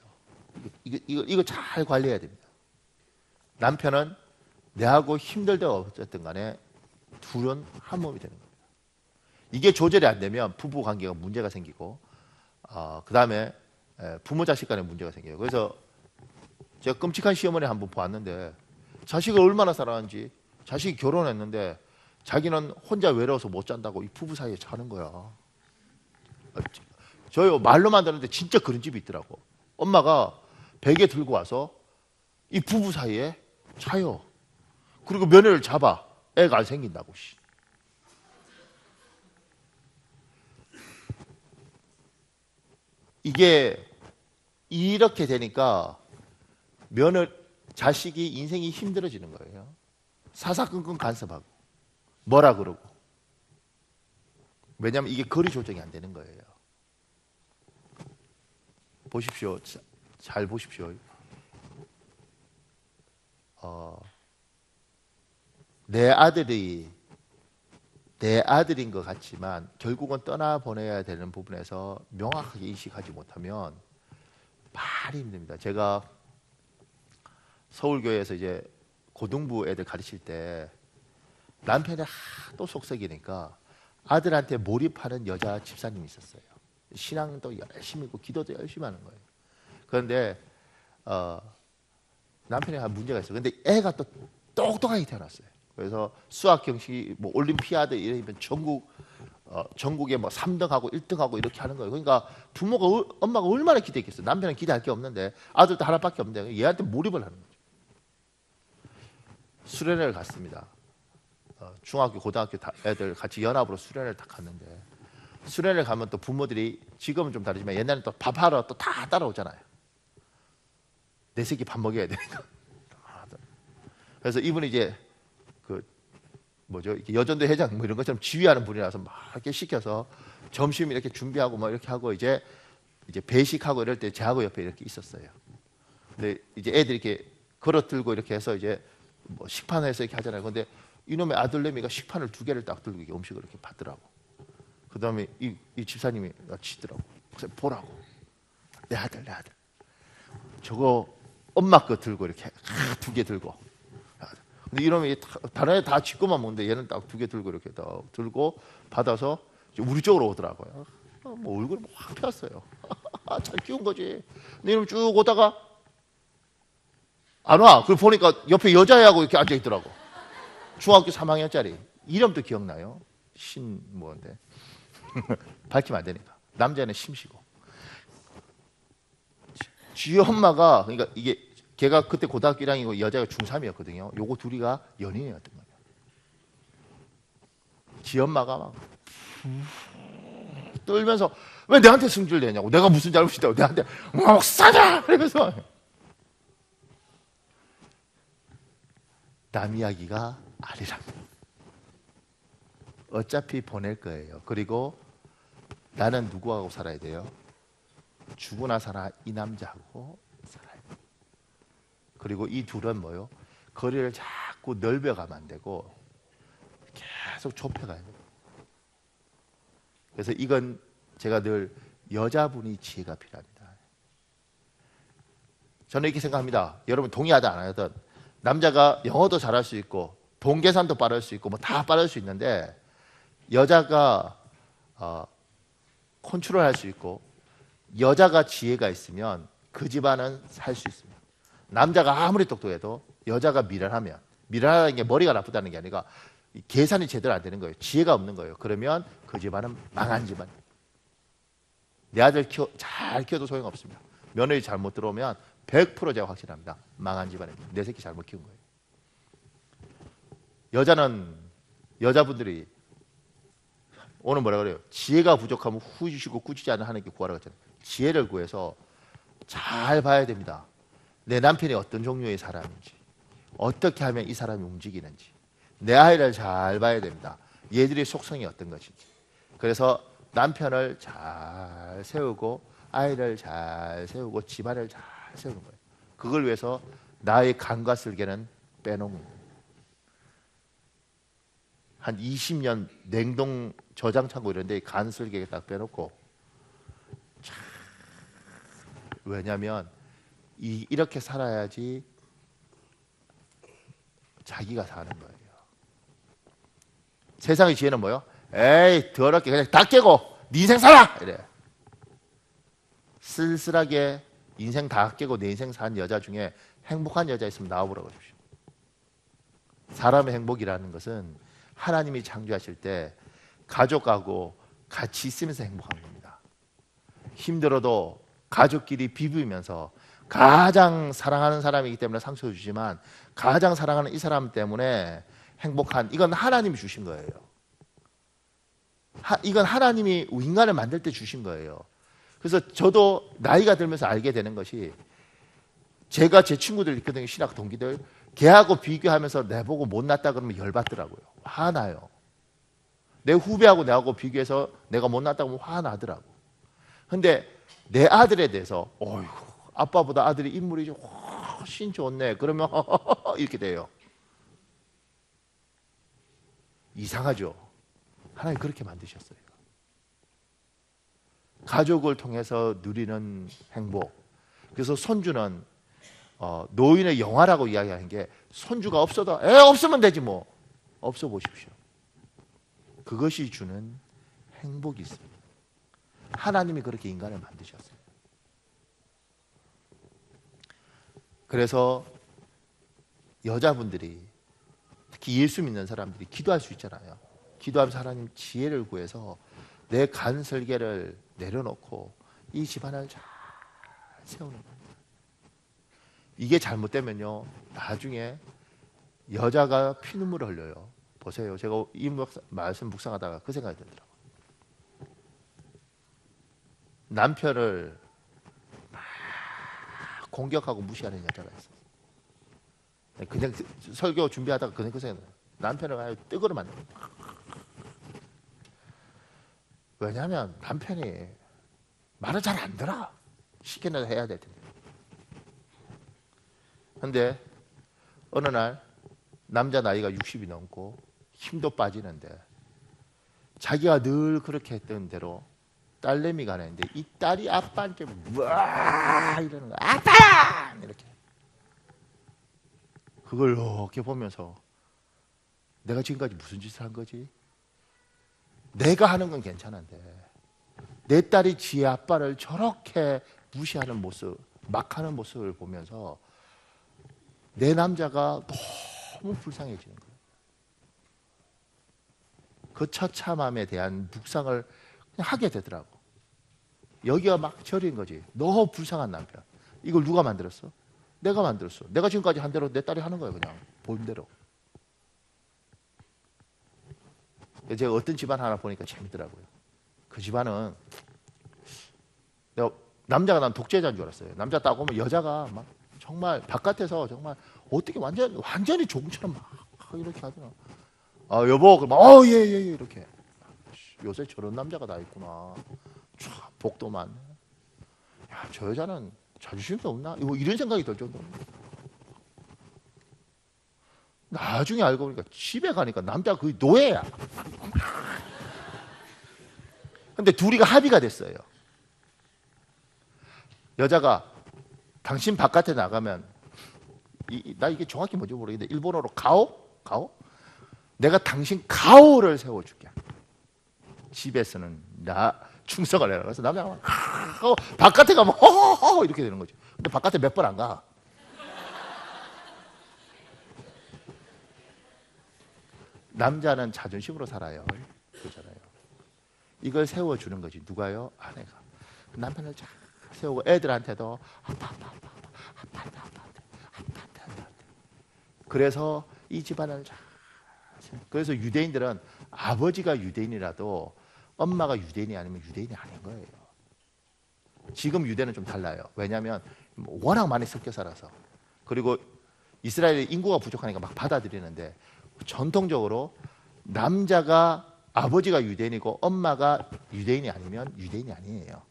이거 잘 관리해야 됩니다. 남편은 내하고 힘들든 어쨌든 간에 둘은 한 몸이 되는 겁니다. 이게 조절이 안 되면 부부 관계가 문제가 생기고 그 다음에 부모 자식 간에 문제가 생겨요. 그래서 제가 끔찍한 시어머니 한번 보았는데 자식을 얼마나 사랑하는지 자식이 결혼했는데 자기는 혼자 외로워서 못 잔다고 이 부부 사이에 자는 거야. 저요 말로만 듣는데 진짜 그런 집이 있더라고. 엄마가 베개 들고 와서 이 부부 사이에 자요. 그리고 며느리를 잡아. 애가 안 생긴다고. 이게 이렇게 되니까 자식이 인생이 힘들어지는 거예요. 사사건건 간섭하고 뭐라 그러고. 왜냐하면 이게 거리 조정이 안 되는 거예요. 보십시오. 잘 보십시오. 내 아들인 것 같지만 결국은 떠나보내야 되는 부분에서 명확하게 인식하지 못하면 많이 힘듭니다. 제가 서울교회에서 이제 고등부 애들 가르칠 때 남편이 하도 속썩이니까 아들한테 몰입하는 여자 집사님이 있었어요. 신앙도 열심히 있고 기도도 열심히 하는 거예요. 그런데 남편이 한 문제가 있어요. 근데 애가 또 똑똑하게 태어났어요. 그래서 수학 경시 뭐 올림피아드 이러면 전국에 뭐 3등하고 1등하고 이렇게 하는 거예요. 그러니까 엄마가 얼마나 기대했겠어요. 남편은 기대할 게 없는데 아들도 하나밖에 없는데 얘한테 몰입을 하는 거죠. 수련회를 갔습니다. 중학교 고등학교 애들 같이 연합으로 수련회를 딱 갔는데 수련회를 가면 또 부모들이 지금은 좀 다르지만 옛날에는 또 밥하러 또 다 따라오잖아요. 내 새끼 밥 먹여야 되니까. 그래서 이분이 이제 여전도 회장 뭐 이런 것처럼 지휘하는 분이라서 막 이렇게 시켜서 점심 이렇게 준비하고 뭐 이렇게 하고 이제 배식하고 이럴 때 저하고 옆에 이렇게 있었어요. 근데 이제 애들이 이렇게 걸어 들고 이렇게 해서 이제 뭐 식판에서 이렇게 하잖아요. 근데 이놈의 아들내미가 식판을 2개를 딱 들고 이렇게 음식을 이렇게 받더라고. 그 다음에 이 집사님이 치더라고. 그래서 보라고. 내 아들. 저거 엄마 거 들고 이렇게 2개 들고. 근데 이놈이 다른 애 다 지 것만 먹는데 얘는 딱 2개 들고 이렇게 딱 들고 받아서 우리 쪽으로 오더라고요. 뭐 얼굴이 확 폈어요. 잘 키운 거지. 근데 이놈 쭉 오다가 안 와. 그걸 보니까 옆에 여자애하고 이렇게 앉아 있더라고. 중학교 3학년짜리. 이름도 기억나요? 뭐인데. 밝히면 안 되니까. 남자는 심시고. 지 엄마가 그러니까 이게 걔가 그때 고등학교 1학년이고 여자가 중3이었거든요. 요거 둘이가 연인이었던 거예요. 지 엄마가 막 떨면서 왜 내한테 승질 내냐고. 내가 무슨 잘못이 있다고 내한테 목사냐 이러면서 남 이야기가 아니랍니다. 어차피 보낼 거예요. 그리고 나는 누구하고 살아야 돼요? 죽으나 살아 이 남자하고 살아야 돼요. 그리고 이 둘은 뭐요? 거리를 자꾸 넓혀가면 안 되고 계속 좁혀가야 돼요. 그래서 이건 제가 늘 여자분이 지혜가 필요합니다. 저는 이렇게 생각합니다. 여러분 동의하든 안 하든 남자가 영어도 잘할 수 있고 돈 계산도 빠를 수 있고 뭐 다 빠를 수 있는데 여자가 컨트롤할 수 있고 여자가 지혜가 있으면 그 집안은 살 수 있습니다. 남자가 아무리 똑똑해도 여자가 미련하면 미련하는 게 머리가 나쁘다는 게 아니라 계산이 제대로 안 되는 거예요. 지혜가 없는 거예요. 그러면 그 집안은 망한 집안. 내 아들 잘 키워도 소용없습니다. 며느리 잘못 들어오면 100% 제가 확신합니다. 망한 집안입니다. 내 새끼 잘못 키운 거예요. 여자분들이 오늘 뭐라 그래요? 지혜가 부족하면 후지시고 꾸짖지 않는 하나님께 구하라고 했잖아요. 지혜를 구해서 잘 봐야 됩니다. 내 남편이 어떤 종류의 사람인지, 어떻게 하면 이 사람이 움직이는지, 내 아이를 잘 봐야 됩니다. 얘들의 속성이 어떤 것인지. 그래서 남편을 잘 세우고 아이를 잘 세우고 집안을 잘 세우는 거예요. 그걸 위해서 나의 간과 쓸개는 빼놓는 거예요. 한 20년 냉동 저장 창고 이런 데 간슬게 딱 빼놓고, 왜냐면 이렇게 살아야지 자기가 사는 거예요. 세상의 지혜는 뭐요? 에이 더럽게 그냥 다 깨고 네 인생 살아! 이래. 쓸쓸하게 인생 다 깨고 내 인생 산 여자 중에 행복한 여자 있으면 나와보라고 하십시오. 사람의 행복이라는 것은 하나님이 창조하실 때 가족하고 같이 있으면서 행복한 겁니다. 힘들어도 가족끼리 비비면서, 가장 사랑하는 사람이기 때문에 상처를 주지만 가장 사랑하는 이 사람 때문에 행복한, 이건 하나님이 주신 거예요. 이건 하나님이 인간을 만들 때 주신 거예요. 그래서 저도 나이가 들면서 알게 되는 것이, 제가 제 친구들 있거든요, 신학 동기들. 걔하고 비교하면서 내보고 못났다 그러면 열받더라고요. 화나요. 내 후배하고 내하고 비교해서 내가 못났다 그러면 화나더라고. 근데 내 아들에 대해서 어이구, 아빠보다 아들이 인물이 훨씬 좋네 그러면 이렇게 돼요. 이상하죠. 하나님 그렇게 만드셨어요. 가족을 통해서 누리는 행복. 그래서 손주는 노인의 영화라고 이야기하는 게, 손주가 없어도 없으면 되지 뭐. 없어 보십시오. 그것이 주는 행복이 있습니다. 하나님이 그렇게 인간을 만드셨어요. 그래서 여자분들이, 특히 예수 믿는 사람들이 기도할 수 있잖아요. 기도하면서 하나님 지혜를 구해서 내 간설계를 내려놓고 이 집안을 잘 세우는 거예요. 이게 잘못되면요, 나중에 여자가 피눈물을 흘려요. 보세요. 제가 이 말씀 묵상하다가 그 생각이 들더라고요. 남편을 막 공격하고 무시하는 여자가 있어요. 그냥 설교 준비하다가 그냥 그 생각이 들어요. 남편을 아주 뜨거로 만들어요. 왜냐하면 남편이 말을 잘 안 들어. 시키는 해야 될 텐데. 근데 어느 날 남자 나이가 60이 넘고 힘도 빠지는데, 자기가 늘 그렇게 했던 대로 딸내미가 하는데, 이 딸이 아빠한테 와 이러는 거야. 아빠! 이렇게. 그걸 이렇게 보면서 내가 지금까지 무슨 짓을 한 거지? 내가 하는 건 괜찮은데 내 딸이 지의 아빠를 저렇게 무시하는 모습, 막 하는 모습을 보면서 내 남자가 너무 불쌍해지는 거예요. 그 처참함에 대한 묵상을 그냥 하게 되더라고. 여기가 막 저린 거지. 너무 불쌍한 남편. 이걸 누가 만들었어? 내가 만들었어. 내가 지금까지 한 대로 내 딸이 하는 거예요. 그냥 본대로. 제가 어떤 집안 하나 보니까 재밌더라고요. 그 집안은, 내가 남자가 난 독재자인 줄 알았어요. 남자 딱 오면 여자가 막 정말 바깥에서 정말 어떻게 완전히 조금처럼 막 이렇게 하더라. 아 여보, 그럼 예 이렇게. 요새 저런 남자가 다 있구나. 참 복도 많네. 야, 저 여자는 자존심도 없나? 이런 생각이 들 정도로. 나중에 알고 보니까 집에 가니까 남자가 거의 노예야. 근데 둘이가 합의가 됐어요. 여자가 당신 바깥에 나가면, 나 이게 정확히 뭔지 모르겠는데 일본어로 가오? 내가 당신 가오를 세워줄게. 집에서는 나 충성을 해라. 그래서 남자가 바깥에 가면 허허허 이렇게 되는 거죠. 근데 바깥에 몇 번 안 가. 남자는 자존심으로 살아요. 그렇잖아요. 이걸 세워주는 거지. 누가요? 아내가. 남편을 잘 세우고 애들한테도 아빠. 그래서 이 집안을 잘. 그래서 유대인들은 아버지가 유대인이라도 엄마가 유대인이 아니면 유대인이 아닌 거예요. 지금 유대는 좀 달라요. 왜냐하면 워낙 많이 섞여 살아서. 그리고 이스라엘 인구가 부족하니까 막 받아들이는데, 전통적으로 남자가, 아버지가 유대인이고 엄마가 유대인이 아니면 유대인이 아니에요.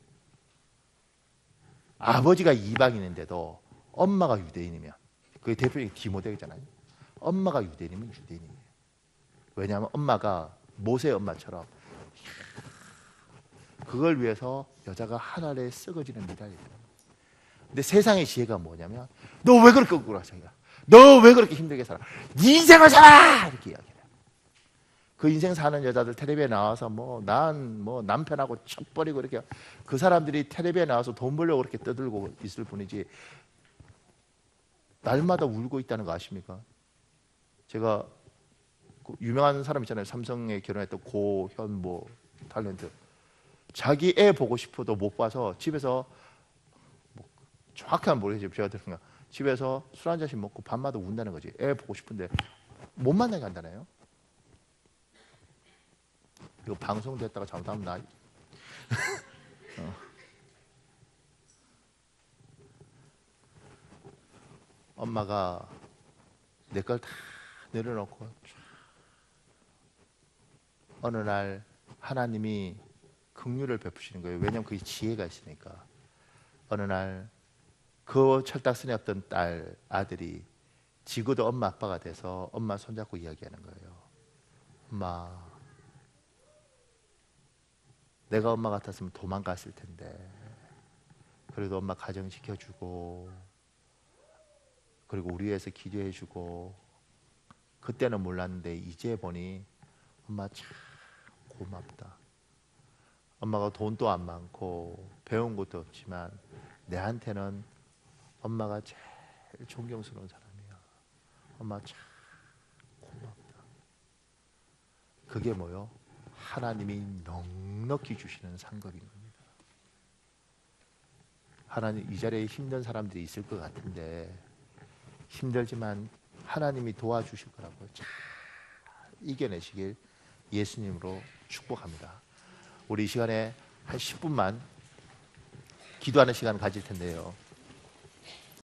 아버지가 이방인인데도 엄마가 유대인이면, 그게 대표적인 디모데잖아요. 엄마가 유대인이면 유대인이에요. 왜냐하면 엄마가 모세의 엄마처럼 그걸 위해서 여자가 한 알에 썩어지는 미랄이에요. 근데 세상의 지혜가 뭐냐면 너 왜 그렇게 억울하 자기가? 너 왜 그렇게 힘들게 살아? 네 인생을 살아! 이렇게 이야기해요. 그 인생 사는 여자들 텔레비에 나와서 난 남편하고 척버리고 이렇게 그 사람들이 텔레비에 나와서 돈 벌려고 그렇게 떠들고 있을 뿐이지 날마다 울고 있다는 거 아십니까? 제가 그 유명한 사람 있잖아요. 삼성에 결혼했던 고현모 탤런트. 자기 애 보고 싶어도 못 봐서 집에서 정확한 모르겠지만 제가 들은 거 집에서 술 한 잔씩 먹고 밤마다 운다는 거지. 애 보고 싶은데 못 만나게 한다네요. 이거 방송됐다가 잘못하면 나 엄마가 내 걸 다 내려놓고 어느 날 하나님이 긍휼을 베푸시는 거예요. 왜냐하면 그게 지혜가 있으니까. 어느 날 그 철딱선이 없던 아들이 지구도 엄마 아빠가 돼서 엄마 손잡고 이야기하는 거예요. 엄마, 내가 엄마 같았으면 도망갔을 텐데 그래도 엄마 가정 지켜주고 그리고 우리 위해서 기도해주고 그때는 몰랐는데 이제 보니 엄마 참 고맙다. 엄마가 돈도 안 많고 배운 것도 없지만 내한테는 엄마가 제일 존경스러운 사람이야. 엄마 참 고맙다. 그게 뭐요? 하나님이 넉넉히 주시는 상급인 겁니다. 하나님 이 자리에 힘든 사람들이 있을 것 같은데 힘들지만 하나님이 도와주실 거라고 잘 이겨내시길 예수님으로 축복합니다. 우리 이 시간에 한 10분만 기도하는 시간을 가질 텐데요.